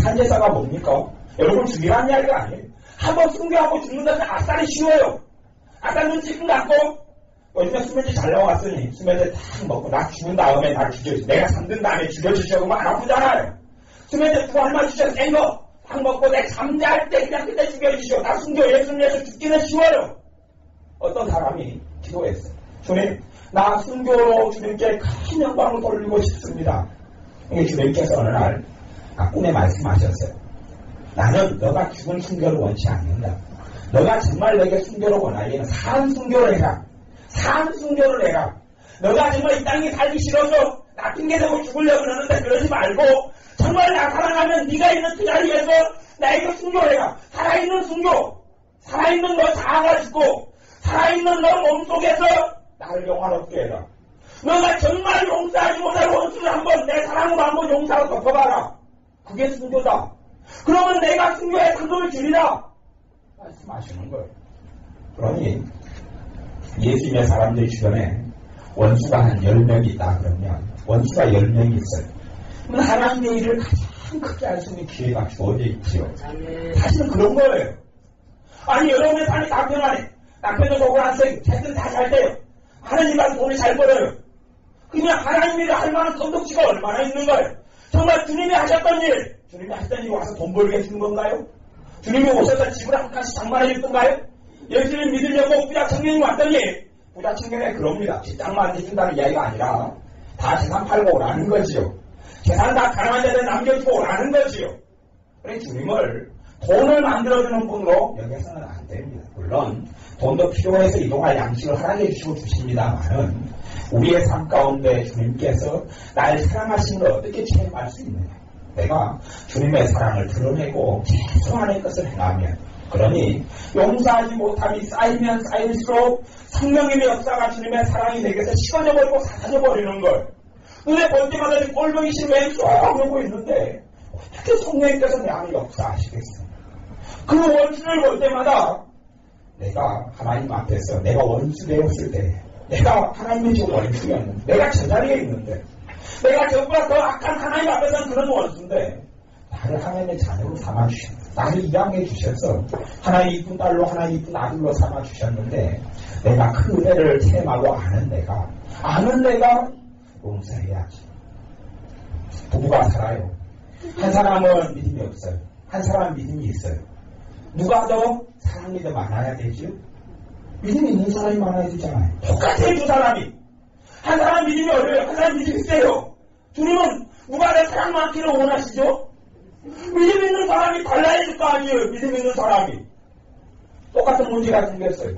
Speaker 1: 산제사가 뭡니까? 여러분 죽이라는 이야기가 아니에요. 한번 순교하고 죽는 것은 아싸리 쉬워요. 아까 눈치끔 갖고 요즘에 수면제 잘 나왔으니 수면제 딱 먹고 나 죽은 다음에 나 죽여주세요. 내가 잠든 다음에 죽여주시고 안 아프잖아요. 수면제 두 알만 주셔서 센 거 딱 먹고 내 잠잘 때 그냥 그때 죽여주시오. 나 순교 예수님에서 죽기는 쉬워요. 어떤 사람이 기도했어요. 주님 나 순교로 주님께 큰 영광을 돌리고 싶습니다. 이게 주님께서 어느 날 꿈에 말씀하셨어요. 나는 너가 죽은 순교를 원치 않는다. 너가 정말 내게 순교를 원하기에는 산 순교를 해라. 산 순교를 해라. 너가 정말 이 땅에 살기 싫어서 나 핑계대고 죽으려고 그러는데 그러지 말고 정말 나 사랑하면 네가 있는 그 자리에서 나에게 순교해라. 살아있는 순교. 살아있는 너 자아가 죽고 살아있는 너 몸속에서 나를 영화롭게 해라. 너가 정말 용서하지 못할 원수를 한번 내 사랑으로 한번 용서하고 덮어봐라. 그게 순교다. 그러면 내가 순교의 상급을 주리라. 말씀하시는 거예요. 그러니 예수님의 사람들 주변에 원수가 한 10명이 있다 그러면 원수가 10명이 있어요. 그러면 하나님의 일을 가장 크게 할 수 있는 기회가 주어져 있지요. 사실은 그런 거예요. 아니 여러분의 삶이 다 평안해. 남편도 속을 안 써요. 자식은 다 잘 돼요. 하나님과 돈을 잘 벌어요. 그냥 하나님이 할 만한 선덕지가 얼마나 있는 거예요. 정말 주님이 하셨던 일, 주님이 하셨던 일 와서 돈 벌게 해주는 건가요? 주님이 오셔서 집을 한 칸씩 장만해 줬던가요? 예수님 믿으려고 부자 청년이 왔더니 부자 청년이 그럽니다. 직장만 해준다는 이야기가 아니라 다 재산 팔고 오라는 거지요. 재산 다 가난한 자들 남겨주고 오라는 거지요. 그래 주님을 돈을 만들어주는 분으로 여기서는 안 됩니다. 물론 돈도 필요해서 이동할 양식을 허락해 주시고 주십니다만은 우리의 삶 가운데 주님께서 날 사랑하시는 걸 어떻게 체험할 수 있느냐. 내가 주님의 사랑을 드러내고 최소한의 것을 행하면, 그러니 용서하지 못함이 쌓이면 쌓일수록 성령님의 역사가 주님의 사랑이 내게서 식어져버리고 사라져버리는 걸 눈에 볼 때마다 꼴보기 싫으면 쏙 오고 있는데 어떻게 성령님께서 내 안에 역사하시겠어. 그 원수를 볼 때마다 내가 하나님 앞에서 내가 원수 되었을 때, 내가 하나님의 저 원수였는데, 내가 저 자리에 있는데, 내가 저보다 더 악한 하나님 앞에서는 그런 원수인데 나를 하나님의 자녀로 삼아주셨어. 나를 입양해 주셔서 하나님 이쁜 딸로 하나님 이쁜 아들로 삼아주셨는데 내가 그 은혜를 체험하고 아는 내가 용서해야지. 부부가 살아요. 한 사람은 믿음이 없어요. 한 사람은 믿음이 있어요. 누가 더 사랑이 더 많아야 되죠? 믿음이 있는 사람이 많아야 되잖아요. 똑같아요, 두 사람이. 한 사람 믿음이 어려워요. 한 사람 믿음이 세요. 주님은 누가 내 사랑 많기를 원하시죠? 믿음 있는 사람이 달라야 될 거 아니에요. 믿음 있는 사람이. 똑같은 문제가 생겼어요.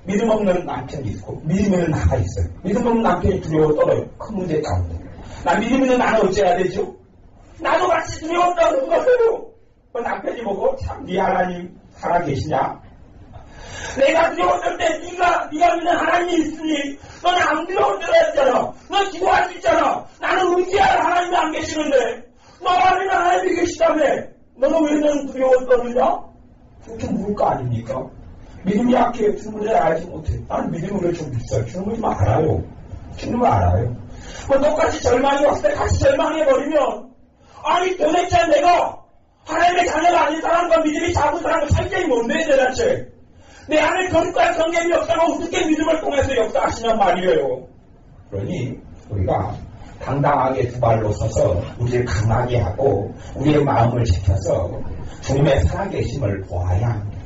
Speaker 1: 믿음 없는 남편이 있고 믿음 있는 나가 있어요. 믿음 없는 남편이 두려워 떨어요. 큰 문제 가운데. 나 믿음 있는 나는 어째야 되죠? 나도 같이 두려워 떨어는 거예요. 그 남편이 보고 참 네 하나님 살아계시냐? 내가 두려웠을 때 네가 믿는 하나님이 있으니 너는 안 두려울 때가 있잖아. 너 기도할 수 있잖아. 나는 의지할 하나님이 안 계시는데 너 안에는 하나님이 계시다며. 너는 왜 너는 두려워 떨느냐? 그렇게 물을 거 아닙니까? 믿음이 약해. 주님을 알지 못해. 나는 믿음을 좀 있어요. 주님을 좀 알아요. 주님을 알아요. 뭐 똑같이 절망이 왔을 때 같이 절망해버리면 아니 도대체 내가 하나님의 자녀가 아닌 사람과 믿음이 작은 사람과 차이점이 뭔데 대체? 내 안에 거룩한 성령의 역사가 어떻게 믿음을 통해서 역사하시냔 말이에요. 그러니 우리가 당당하게 두 발로 서서 우리를 강하게 하고 우리의 마음을 지켜서 주님의 살아계심을 보아야 합니다.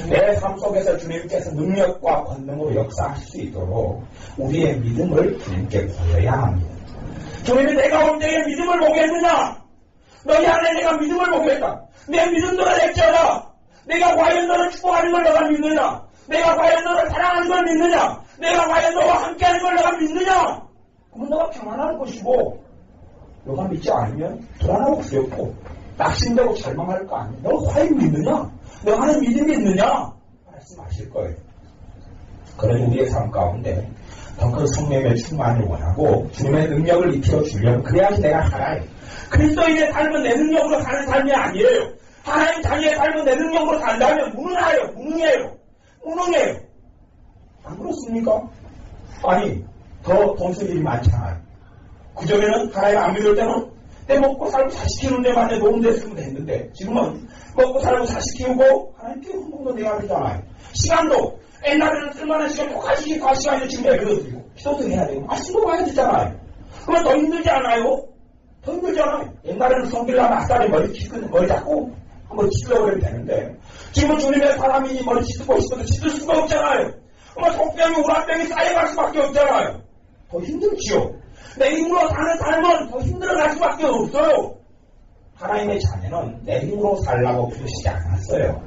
Speaker 1: 내 삶 속에서 주님께서 능력과 권능으로 역사하실 수 있도록 우리의 믿음을 주님께 보여야 합니다. 주님이 내가 올 때에 믿음을 보겠느냐? 너희 안에 내가 믿음을 보겠다. 내 믿음대로 했잖아. 내가 과연 너를 축복하는 걸 너가 믿느냐? 내가 과연 너를 사랑하는 걸 믿느냐? 내가 과연 너와 함께하는 걸 너가 믿느냐? 그러면 너가 평안할 것이고 너가 믿지 않으면 불안하고 두렵고 낙심되고 절망할 거 아니야. 너 과연 믿느냐? 너 안에 믿음이 있느냐? 말씀하실 거예요. 그러니 우리의 삶 가운데 더 큰 성령의 충만을 원하고 주님의 능력을 입혀 주려면 그래야지 내가 살아요. 그리스도인의 삶은 내 능력으로 사는 삶이 아니에요. 하나님 자녀의 삶은 내 능력으로 산다면 무능해요. 안 그렇습니까? 아니 더 돈 쓸 일이 많잖아요. 그전에는 하나님 안 믿을 때는 내 먹고 살고 자식 키우는 데만 내 노름됐으면 됐는데 지금은 먹고 살고 자식 키우고 하나님께 헌금도 내야 되잖아요. 시간도 옛날에는 쓸만한 시간 똑같이 그 시간에 지금 내버려두고 기도도 해야 되고 말씀도 봐야 되잖아요. 그러면 더 힘들지 않아요? 더 힘들잖아요. 옛날에는 성질나면 아싸리 머리 잡고 한번 찢어버리면 되는데 지금은 주님의 사람이니 머리 찢고 싶어도 찢을 수가 없잖아요. 그러면 속병이 우라병이 쌓여갈 수밖에 없잖아요. 더 힘들지요. 내 힘으로 사는 삶은 더 힘들어갈 수밖에 없어요. 하나님의 자녀는 내 힘으로 살라고 부르시지 않았어요.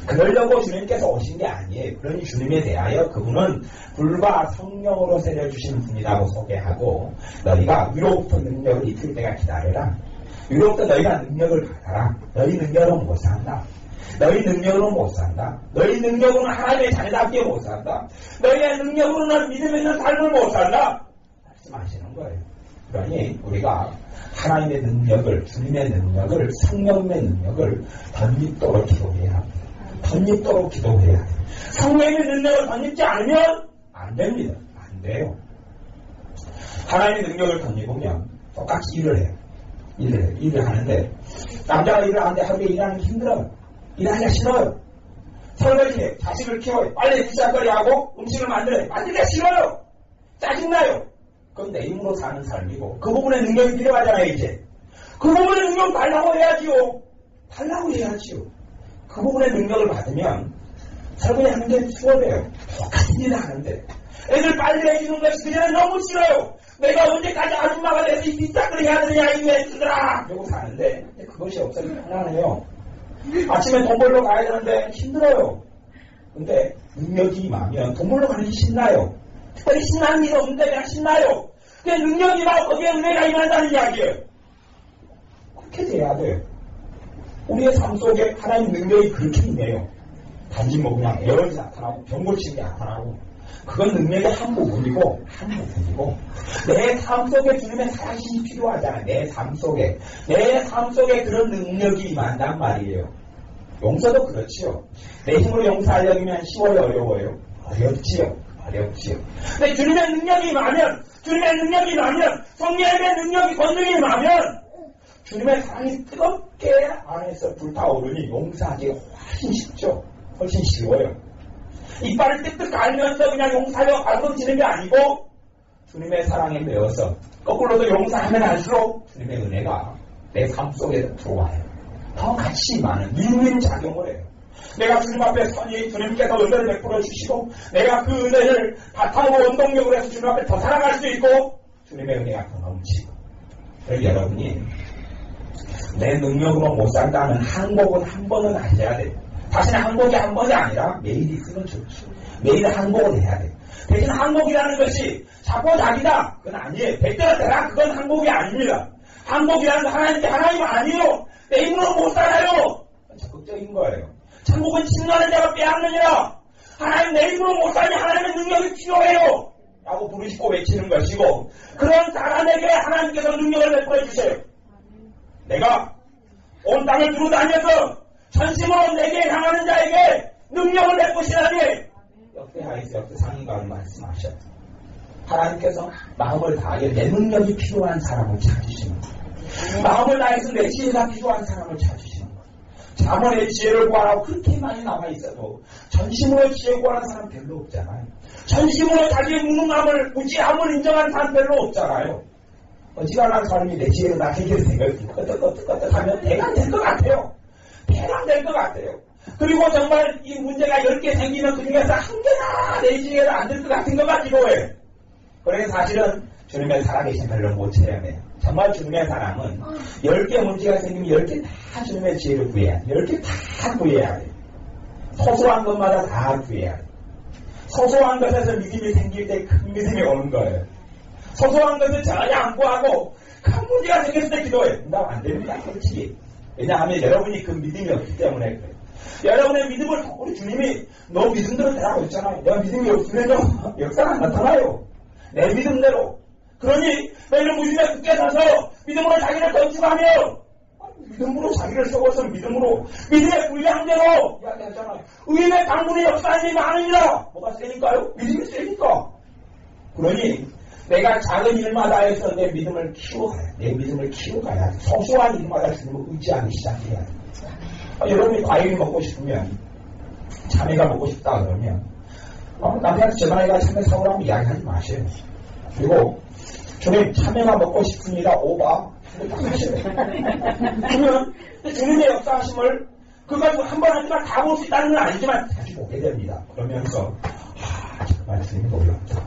Speaker 1: 그러려고 주님께서 오신 게 아니에요. 그러니 주님에 대하여 그분은 불과 성령으로 세려주신 분이라고 소개하고 너희가 위로부터 능력을 입힐 때가 기다려라. 위로부터 너희가 능력을 받아라. 너희 능력으로는 못 산다. 너희 능력으로는 못 산다. 너희 능력으로는 하나님의 자녀답게 못 산다. 너희의 능력으로는 믿음 있는 삶을 못 산다. 말씀하시는 거예요. 그러니 우리가 하나님의 능력을, 주님의 능력을, 성령의 능력을 덧입도록 기도해야 합니다. 덧입도록 기도해야 해요. 성령의 능력을 덧입지 않으면 안 됩니다. 안 돼요. 하나님의 능력을 덧입으면 똑같이 일을 해요. 일을 하는데 남자가 일을 하는데 하루에 일하는 게 힘들어요. 일하기가 싫어요. 설거지해, 자식을 키워요. 빨리 비싼거리 하고 음식을 만들기가 싫어요. 짜증나요. 그건 내 힘으로 사는 삶이고 그 부분에 능력이 필요하잖아요. 이제 그 부분에 능력 달라고 해야지요. 그 부분의 능력을 받으면 설거지 하는 게 수월해요. 똑같은 일을 하는데 애들 빨리 해주는 것이 그냥 너무 싫어요. 내가 언제까지 아줌마가 돼서 이 뒷담을 해야 되냐 이 애들아 이러고 사는데 그것이 없어지면 편안해요. 아침에 돈 벌러 가야 되는데 힘들어요. 근데 능력이 임하면 돈 벌러 가는 게 신나요. 특별히 신나는 일 없는데 그냥 신나요. 그냥 능력이 임하고 거기에 은혜가 임한다는 이야기예요. 그렇게 돼야 돼요. 우리의 삶 속에 하나님 능력이 그렇게 임해요. 단지 뭐 그냥 에어이 나타나고 병 고치는 게 나타나고 그건 능력의 한 부분이고 내 삶 속에 주님의 사랑이 필요하잖아요. 내 삶 속에 그런 능력이 임한단 말이에요. 용서도 그렇지요. 내 힘으로 용서하려면 쉬워요, 어려워요? 어렵지요. 근데 주님의 능력이 임하면 성령의 능력이 권능이 임하면 주님의 사랑이 뜨겁게 안에서 불타오르니 용서하기가 훨씬 쉽죠. 훨씬 쉬워요. 이빨을 뜩뜩 갈면서 그냥 용서하려고 발버둥치는 게 아니고 주님의 사랑에 매어서 거꾸로도 용서하면 할수록 주님의 은혜가 내 삶 속에 들어와요. 더 같이 많은 윈윈 작용을 해요. 내가 주님 앞에 서니 주님께서 은혜를 베풀어 주시고 내가 그 은혜를 바탕으로 원동력으로 해서 주님 앞에 더 살아갈 수 있고 주님의 은혜가 더 넘치고 그래서 여러분이 내 능력으로 못 산다는 항복은 한 번은 하셔야 돼요. 다시는 항복이 한 번이 아니라 매일 있으면 좋죠. 매일 항복을 해야 돼요. 대신 항복이라는 것이 자꾸 자기다. 그건 아니에요. 100대가 되라. 그건 항복이 아닙니다. 항복이라는 건 하나님 아니에요. 내 힘으로 못 살아요. 적극적인 거예요. 천국은 침노하는 자가 빼앗느니라. 하나님 내 힘으로 못 살면 하나님의 능력이 필요해요. 라고 부르시고 외치는 것이고 그런 사람에게 하나님께서 능력을 베풀어 주세요. 내가 온 땅을 두루 다녀서 전심으로 내게 향하는 자에게 능력을 베푸시라니 역대하에서 역대상인가를 말씀하셨죠. 하나님께서 마음을 다하여 내 능력이 필요한 사람을 찾으시는 거예요. 마음을 다해서 내 지혜가 필요한 사람을 찾으시는 거예요. 자문의 지혜를 구하라고 그렇게 많이 나와 있어도 전심으로 지혜 구하는 사람 별로 없잖아요. 전심으로 자기의 무능함을 무지함을 인정하는 사람 별로 없잖아요. 어지간한 사람이 내 지혜로 나 해결 생각이 끄떡끄떡 하면 대강 될 것 같아요. 대강 될 것 같아요. 그리고 정말 이 문제가 10개 생기면 그 중에서 한 개나 내 지혜로 안 될 것 같은 것 같기도 해요. 그래서 사실은 주님의 살아계신 별로 못 체험해요. 정말 주님의 사랑은 10개 문제가 생기면 10개 다 주님의 지혜를 구해야 돼요. 10개 다 구해야 돼요. 소소한 것마다 다 구해야 돼요. 소소한 것에서 믿음이 생길 때 큰 믿음이 오는 거예요. 소소한 것을 전혀 안 구하고 큰 문제가 생겼을 때 기도해요. 응답 안 됩니다. 솔직히. 왜냐하면 여러분이 그 믿음이 없기 때문에 그래요. 여러분의 믿음을 우리 주님이 너 믿음대로 되라고 했잖아요. 내가 믿음이 없으면요 역사가 안 나타나요. 내 믿음대로. 그러니 너희는 무심에 굳게 서서 믿음으로 자기를 건축하며 믿음으로 자기를 세워서 믿음의 분량대로 이야기하잖아요. 의인의 방문의 역사님이 많으니라. 뭐가 세니까요? 믿음이 세니까. 그러니 내가 작은 일마다 해서 내 믿음을 키워가야 돼. 소소한 일마다 주님을 의지하기 시작해야 돼. 여러분이 과일이 먹고 싶으면 참외가 먹고 싶다 그러면 남편한테 전화해가 참외 사오라고 이야기하지 마세요. 그리고 주님 참외가 먹고 싶습니다. 오바 딱 하셔야 돼요. 그러면 주님의 역사하심을 그걸 한 번 하지만 다 볼 수 있다는 건 아니지만 자주 보게 됩니다. 그러면서 정말 주님이 놀랍다.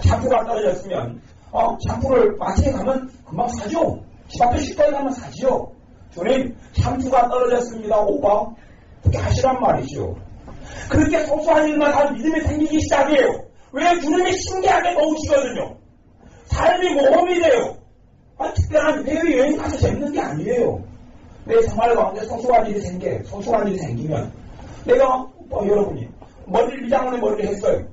Speaker 1: 샴푸가 떨어졌으면 샴푸를 마트에 가면 금방 사죠. 집 앞에 슈퍼에 가면 사지요. 주님 샴푸가 떨어졌습니다. 오바 그렇게 하시란 말이죠. 그렇게 소소한 일만 다 믿음이 생기기 시작해요. 왜? 주님이 신기하게 도우시거든요. 삶이 모험이 돼요. 특별한 해외여행 가서 재밌는 게 아니에요. 내 생활 가운데 소소한 일이 생기면 내가 여러분이 미장원에 머리를 했어요.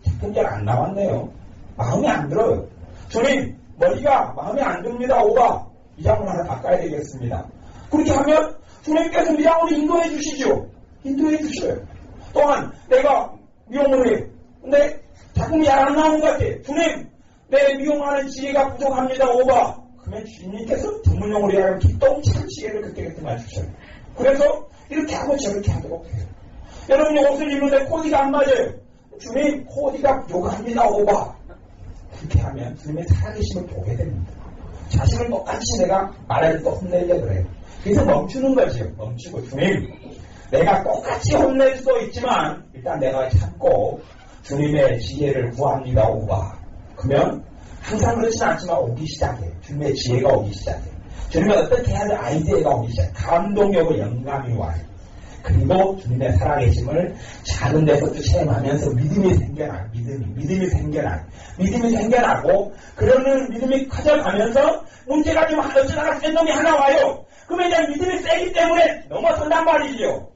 Speaker 1: 작품잘 안 나왔네요. 마음에 안 들어요. 주님 머리가 마음에 안 듭니다. 오바 미장원 하나 바꿔야 되겠습니다. 그렇게 하면 주님께서 미장원을 인도해 주시죠. 인도해 주셔요. 또한 내가 미용을 해요. 근데 작품이 잘 안 나오는 것 같아. 주님 내 미용하는 지혜가 부족합니다. 오바 그러면 주님께서 전문용어로 얘기하면 기똥찬 지혜를 그때그때만 주셔요. 그래서 이렇게 하고 저렇게 하도록 해요. 여러분이 옷을 입는데 코디가 안 맞아요. 주님 코디가 부족합니다. 오바 그렇게 하면 주님의 살아계심을 보게 됩니다. 자신을 똑같이 내가 말할 때 혼내려고 그래요. 그래서 멈추는 거죠. 멈추고 주님 내가 똑같이 혼낼 수도 있지만 일단 내가 참고 주님의 지혜를 구합니다. 오바. 그러면 항상 그렇진 않지만 오기 시작해. 주님의 지혜가 오기 시작해. 주님이 어떻게 해야 될 아이디어가 오기 시작해. 감동이 오고 영감이 와요. 그리고 주님의 살아계심을 작은 데서도 체험하면서 믿음이 생겨나요. 믿음이 생겨나요. 믿음이 생겨나고 그러는 믿음이 커져가면서 문제가 좀 어쩌다가 센 놈이 하나 와요. 그러면 이제 믿음이 세기 때문에 넘어선단 말이지요.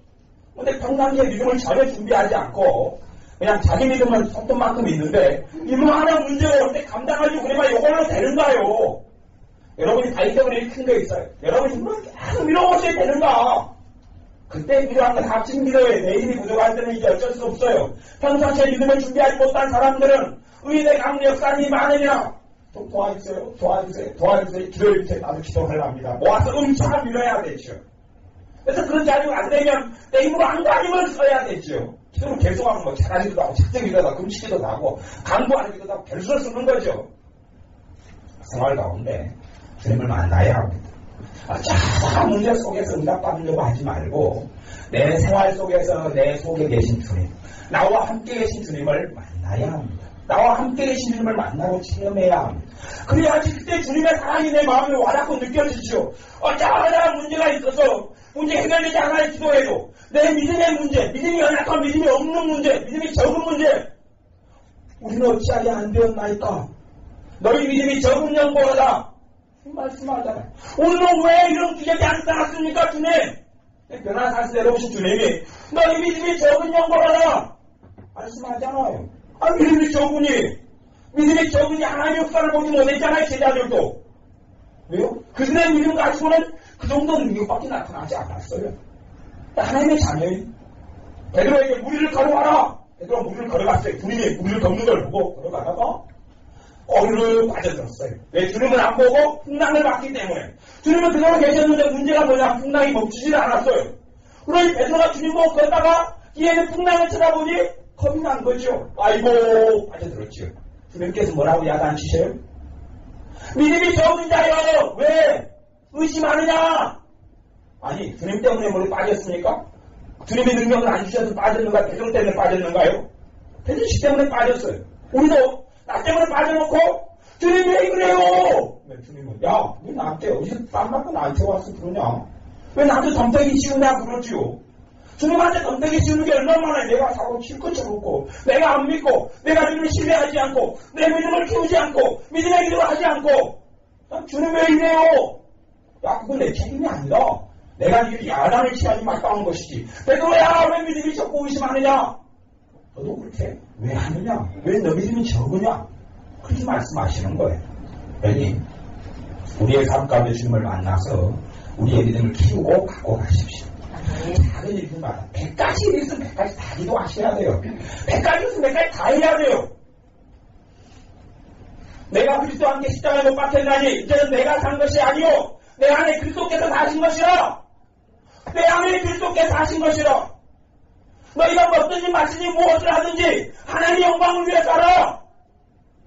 Speaker 1: 근데 평상시에 믿음을 전혀 준비하지 않고 그냥 자기 믿음은 손톱만큼 있는데 이놈 하나 문제가 올 때 감당하려고 그래봐 이걸로 되는가요? 여러분이 다이 때문에 큰 거 있어요. 여러분이 계속 밀어오셔야 되는가? 그때 필요한 건 합심 믿어요. 내 힘이 부족할 때는 이제 어쩔 수 없어요. 평상시에 믿음을 준비하지 못한 사람들은 의대 강력사님이 많으냐? 좀 도와주세요. 기도해 주세요. 나도 기도하려 합니다. 모아서 음차가 밀어야 되죠. 그래서 그런 자리가 안 되면 내 힘으로 안 다니면 써야 되죠. 기도를 계속하면 뭐 잘하기도 하고 작정기도 하고 금식기도 하고 강구하기도 하고 별수를 쓰는 거죠. 생활 가운데 주님을 만나야 합니다. 자, 문제 속에서 응답받으려고 하지 말고 내 생활 속에서 내 속에 계신 주님, 나와 함께 계신 주님을 만나야 합니다. 나와 함께 계신 주님을 만나고 체험해야 합니다. 그래야지 그때 주님의 사랑이 내 마음에 와닿고 느껴지죠. 자, 문제가 있어서 문제 해결되지 않아야 기도해도 내 믿음의 문제, 믿음이 연약한 믿음이 없는 문제, 믿음이 적은 문제 우리는 어찌하여 안 되었나이까? 너희 믿음이 적은 영보하다 말씀하잖아요. 오늘은 왜 이런 기적이 안 나왔습니까, 주님? 변화사슬 내려오신 주님이 너희 믿음이 적은 영보하다 말씀하잖아요. 믿음이 적으니 하나님의 역사를 보지 못했잖아요, 제자들도. 왜요? 그들의 믿음 가지고는 그 정도 능력밖에 나타나지 않았어요. 하나님의 자녀인 베드로에게 무리를 걸어와라. 베드로가 무리를 걸어갔어요. 주님이 무리를 걷는 걸 보고 걸어가다가 어리로 빠져들었어요. 왜? 주님은 안 보고 풍랑을 봤기 때문에. 주님은 그동안 계셨는데 문제가 뭐냐? 풍랑이 멈추질 않았어요. 그러니 베드로가 주님 보고 걷다가 뒤에는 풍랑을 쳐다보니 겁이 난 거죠. 아이고 빠져들었죠. 주님께서 뭐라고 야단치셔요? 믿음이 적은 자여 왜 의심하느냐? 아니 주님 때문에 머리 빠졌습니까? 주님의 능력을 안 주셔서 빠졌는가? 베드로 때문에 빠졌는가요? 베드로 씨 때문에 빠졌어요. 우리도 나 때문에 빠져놓고 주님 왜 그래요? 주님은 야 왜 나한테 어디서 땀 맞고 나한테 와서 그러냐? 왜 나한테 덤태기 씌우냐 그러지요? 주님한테 덤태기 씌우는 게 얼마나 내가 사고 칠 것처럼 없고 내가 안 믿고 내가 주님을 신뢰하지 않고 내 믿음을 키우지 않고 믿음의 기도를 하지 않고 주님 왜 이래요? 야 그건 내 책임이 아니라 내가 이 야단을 치야지 마땅한 것이지. 베드로야 왜 믿음이 적고 의심하느냐? 너도 그렇게 왜 하느냐? 왜 너 믿음이 적으냐? 그렇게 말씀하시는 거예요. 그러니 우리의 삶 가운데 주님을 만나서 우리의 믿음을 키우고 갖고 가십시오. 작은 일들마다 100가지 일 있으면 100가지 다 기도하셔야 돼요. 100가지 있으면 100가지 다 해야 돼요. 내가 그리스도와 함께 십자가에 못 박혔나니 이제는 내가 산 것이 아니요 내 안에 그리스도께서 사신 것이라. 내 안에 그리스도께서 사신 것이라. 너희가 먹든지 마시든지 무엇을 하든지 하나님의 영광을 위해 살아.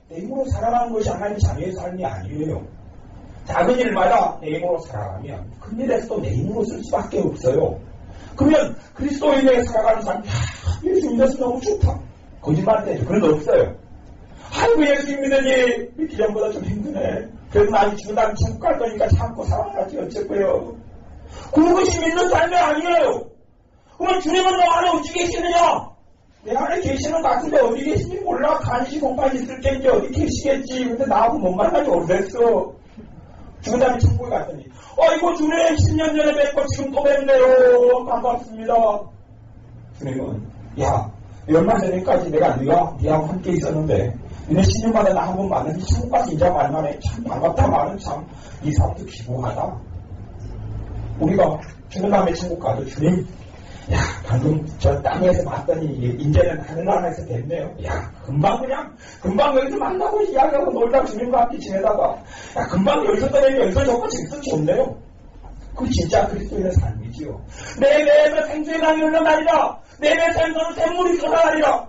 Speaker 1: 내 힘으로 살아가는 것이 하나님의 자녀의 삶이 아니에요. 작은 일마다 내 힘으로 살아가면 큰 일에서도 내 힘으로 쓸 수밖에 없어요. 그러면 그리스도인에게 살아가는 삶, 예수 믿어서 너무 좋다. 거짓말 되죠. 그런 거 없어요. 아이고 예수 믿으니 믿기 전보다 좀 힘드네. 그래도 나이 죽은 다음에 천국 갈 거니까 참고 살아가지 어쩌고요. 그것이 믿는 삶이 아니에요. 그러면 주님은 너 안에 어디 계시느냐? 내 안에 계시는 것 같은데 어디 계신지 몰라. 간식 공간 있을겠지 어디 계시겠지. 근데 나하고 못 만나지 오래됐어. 죽은 다음에 천국에 갔더니 이거 주님 10년 전에 뵙고 지금 또 뵙네요. 반갑습니다. 주님은 야 얼마 전에까지 내가 니하고 함께 있었는데 너네 10년 만에 나 한 번 만나서 천국 가서 이제 만나네. 참 반갑다 말은 참 이 사람도 기구하다. 우리가 죽은 다음에 천국 가도 주님 야 방금 저 땅에서 봤더니 이제는 하늘나라에서 됐네요. 야 금방 여기서 만나고 이야기하고 놀다 주님과 함께 지내다가 야 금방 여기서 떠내면 여기서 좋고 저기서 좋네요. 그게 진짜 그리스도인의 삶이지요. 내 배에서 생수의 강이 흘러나리라. 내 배에서 샘물이 쏟아나리라.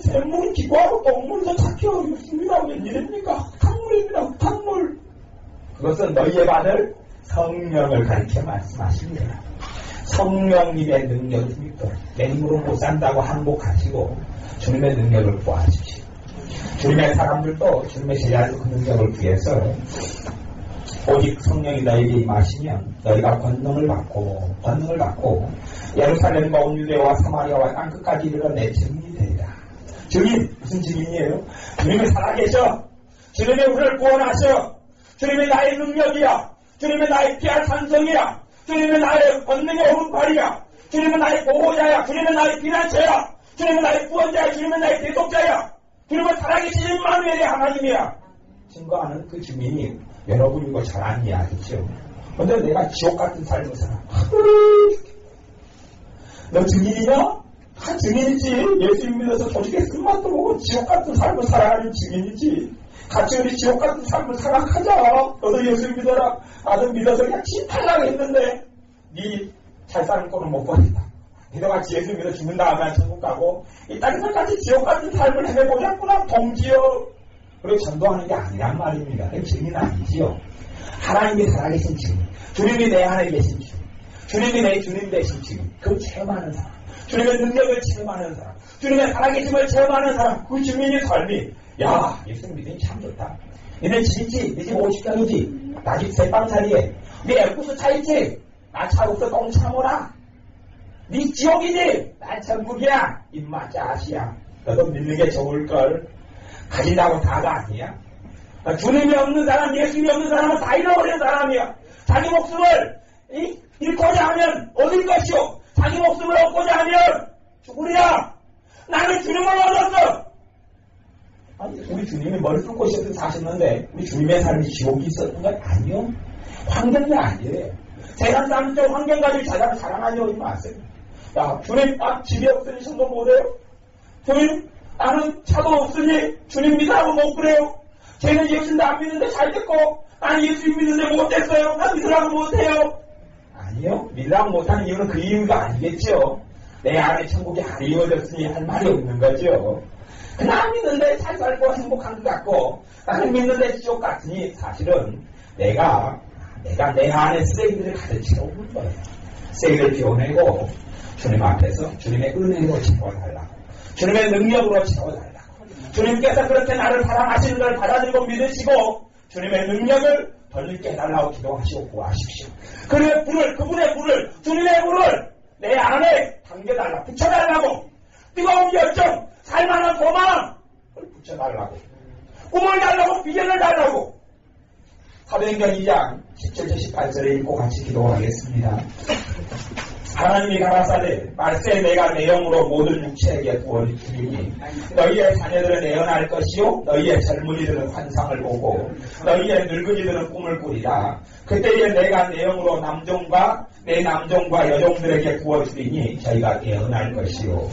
Speaker 1: 샘물은 기구하고 똥물도 찾기 어렵습니다. 웬일입니까? 탕물입니다. 탕물. 그것은 너희의 받을 성령을 가리켜 말씀하십니다. 성령님의 능력을 믿고 내 힘으로 못 산다고 항복하시고 주님의 능력을 구하십시오. 주님의 사람들도 주님의 제자들도 그 능력을 구해서 오직 성령이 너에게 임하시면 너희가 권능을 받고 예루살렘과 온 유대와 사마리아와 땅끝까지 이르러 내 증인이 되리라. 증인, 무슨 증인이에요? 주님이 살아계셔. 주님이 우리를 구원하셔. 주님이 나의 능력이야. 주님이 나의 피할 산성이야. 주님이 나의 권능의 오른팔이야. 주님은 나의 보호자야. 주님은 나의 피난처야. 주님은 나의 구원자야. 주님은 나의 대속자야. 주님은 살아계신 임마누엘의 하나님이야. 증거하는 그 증인이 여러분 이거 잘 아는 이야기죠. 근데 내가 지옥 같은 삶을 살아. 너 증인이냐? 다 증인이지. 예수 믿어서 조직에 쓴맛도 보고 지옥 같은 삶을 살아가는 증인이지. 같이 우리 지옥 같은 삶을 살아가자. 너도 예수 믿어라. 나도 믿어서 그냥 침탈라고 했는데 네 잘 사는 꼴은 못 보겠다. 너도 같이 예수 믿어 죽는 다음에 천국 가고 이 땅에서까지 지옥 같은 삶을 해보자꾸나 동지요. 그리고 전도하는 게 아니란 말입니다. 증인 아니지요. 하나님이 살아계신 증인. 주님이 내 안에 계신 증인. 주님이 내 주님 되신 증인. 그걸 체험하는 사람. 주님의 능력을 체험하는 사람. 주님의 살아계심을 체험하는 사람. 그 증인의 삶이 야, 예수 믿으니 참 좋다. 너네 집이지? 네 집 50평이지? 나 집 세방살이에. 네 애구수 차있지? 나 차 없어 똥 참어라. 네 지옥이지? 나 천국이야. 입마 짜시야. 너도 믿는 게 좋을걸. 가진다고 다가 아니야. 주님이 없는 사람, 예수님이 없는 사람은 다 잃어버린 사람이야. 자기 목숨을 잃고자 하면 얻을 것이요. 자기 목숨을 얻고자 하면 죽으리라. 나는 주님을 얻었어. 아니, 우리 주님이 머리 뚫고 있었던 사셨는데 우리 주님의 삶이 지옥이 있었던 건 아니요. 환경이 아니에요. 세상 사람들 환경 가지고 자랑하려고 하지 마세요. 야, 주님, 집이 없으니 성공 못해요? 주님, 나는 차도 없으니 주님 믿으라고 못 그래요. 쟤는 예수님도 안 믿는데 잘 됐고 나는 예수 믿는데 못됐어요. 난 믿으라고 못해요. 아니요. 믿으라고 못하는 이유는 그 이유가 아니겠죠. 내 안에 천국이 안 이루어졌으니 할 말이 없는 거죠. 난 믿는데 잘 살고 행복한 것 같고 나는 믿는데 지옥 같으니 사실은 내가 내 안에 쓰레기들을 가득 채워볼 거예요. 쓰레기를 비워내고 주님 앞에서 주님의 은혜로 채워달라고. 주님의 능력으로 채워달라고. 주님께서 그렇게 나를 사랑하시는 걸 받아들이고 믿으시고 주님의 능력을 더 넓게 해달라고 기도하시고 구하십시오. 그분의 불을, 주님의 불을 내 안에 담겨달라, 붙여달라고. 뜨거운 열정, 살만한 소망, 그걸 붙여달라고. 꿈을 달라고, 비전을 달라고. 사도행전 2장 17절 18절에 읽고 같이 기도하겠습니다. 하나님이 가라사대 말세 내가 내 영으로 모든 육체에게 구원을 주리니 너희의 자녀들은 애언할 것이요 너희의 젊은이들은 환상을 보고 너희의 늙은이들은 꿈을 꾸리라. 그때에 내가 내 영으로 내 남종과 여종들에게 구원 주리니 저희가 애언할 것이요.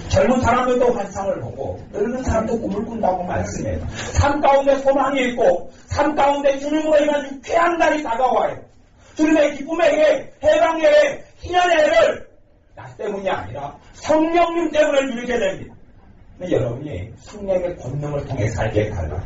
Speaker 1: 젊은 사람들도 환상을 보고 늙은 사람도 꿈을 꾼다고 말씀해요. 삶 가운데 소망이 있고 삶 가운데 주님으로 인한 유쾌한 날이 다가와요. 주님의 기쁨의 해, 해방의 해, 희년의 해를 나 때문이 아니라 성령님 때문에 누리게 됩니다. 근데 여러분이 성령의 권능을 통해 살게 달라고.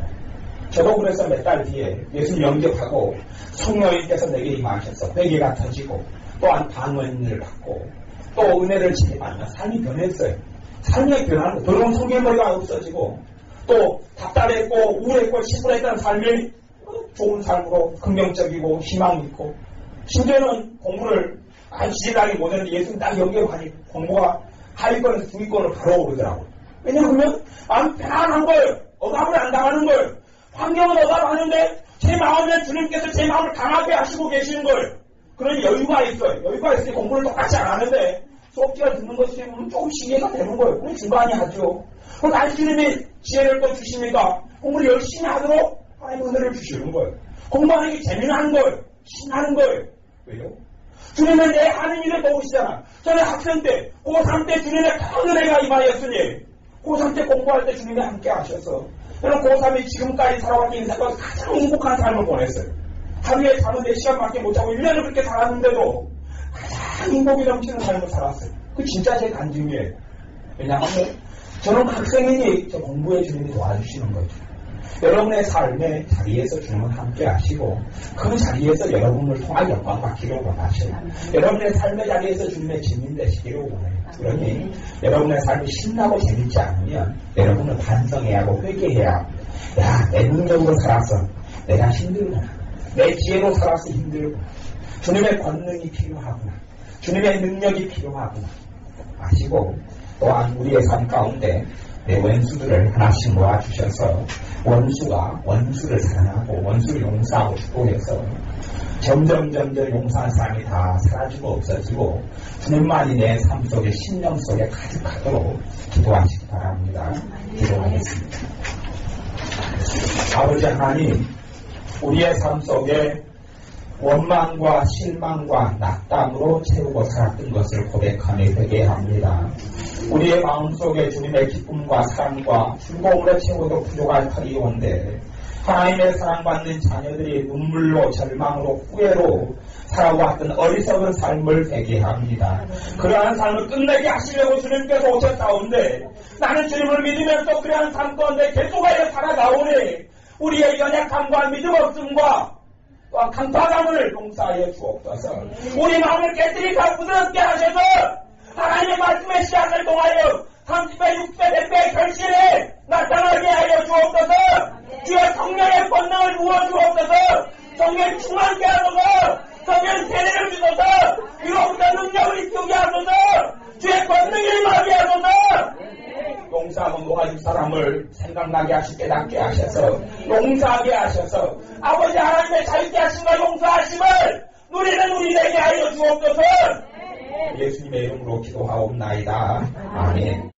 Speaker 1: 저도 그래서 몇 달 뒤에 예수님 영접하고 성령님께서 내게 임하셔서 회개가 터지고 또한 방언을 받고 또 은혜를 지급하면 삶이 변했어요. 삶의 변화는 더러운 성경머리가 없어지고 또 답답했고 우울했고 시골했던 삶이 좋은 삶으로 긍정적이고 희망이 있고 심지어는 공부를 지질하기 못했는데 예수님 딱 영접하니 공부가 하위권에서 중위권으로 바로 오르더라고요. 왜냐하면 마음 편안한 거예요. 억압을 안 당하는 거예요. 환경은 억압하는데 제 마음에 주님께서 제 마음을 강하게 하시고 계시는 거예요. 그런 여유가 있어요. 여유가 있으니 공부를 똑같이 안 하는데 수업시간 듣는 것이 조금씩 이해가 되는 거예요. 그럼 중간이 하죠. 그럼 다시 주님이 지혜를 또 주십니까? 공부를 열심히 하도록 하나님의 은혜를 주시는 거예요. 공부하는 게 재미나는 거예요. 신나는 거예요. 왜요? 주님은 내 하는 일을 도우시잖아. 저는 학생 때, 고3 때 주님의 큰 은혜가 임하였으니 고3 때 공부할 때 주님이 함께 하셔서 저는 고3이 지금까지 살아왔던 인생과 가장 행복한 삶을 보냈어요. 하루에 잠은 4시간밖에 못 자고 1년을 그렇게 살았는데도 가장 행복이 넘치는 삶을 살았어요. 그 진짜 제 간증이에요. 왜냐하면 저는 학생이니 저 공부에 주님이 도와주시는 거죠. 여러분의 삶의 자리에서 주님은 함께 하시고 그 자리에서 여러분을 통한 영광 받기를 원하셔요. 여러분의 삶의 자리에서 주님의 증인 되시기를 원해요. 그러니 여러분의 삶이 신나고 재밌지 않으면 여러분은 반성해야 하고 회개해야 하고, 야, 내 능력으로 살아서 내가 힘들구나, 내 지혜로 살아서 힘들구나, 주님의 권능이 필요하구나, 주님의 능력이 필요하구나 아시고, 또한 우리의 삶 가운데 내 원수들을 하나씩 모아주셔서 원수가 원수를 사랑하고 원수를 용서하고 축복해서 점점 용서한 사람이 다 사라지고 없어지고 주님만이 내 삶 속에 심령 속에 가득하도록 기도하시기 바랍니다. 기도하겠습니다. 아버지 하나님, 우리의 삶 속에 원망과 실망과 낙담으로 채우고 살았던 것을 고백하며 회개합니다. 우리의 마음속에 주님의 기쁨과 사랑과 즐거움으로 채워도 부족할 터이온데 하나님의 사랑받는 자녀들이 눈물로 절망으로 후회로 살아왔던 어리석은 삶을 회개합니다. 그러한 삶을 끝내게 하시려고 주님께서 오셨다온데 나는 주님을 믿으면서 그러한 삶 가운데 계속하여 살아가오니 우리의 연약함과 믿음 없음과 강파감을 용서하여 주옵소서. 우리 마음을 깨뜨리고 부드럽게 하셔서 하나님의 말씀의 시작을 통하여 30배, 60배, 100배의 결실에 나타나게 하여 주옵소서. 주의 성령의 권능을 부어 주옵소서. 성령 충만케 하소서. 성령 세례를 주소서. 이로부터 능력을 입히게 하소서. 주의 권능을 임하게 하소서. 용서하고 노아집 사람을 생각나게 하시고 깨닫게 하셔서 용서하게 하셔서 아버지 하나님의 자유케 하심과 용서하심을 누리는 우리 되게 하여 주옵소서. 예수님의 이름으로 기도하옵나이다. 아멘.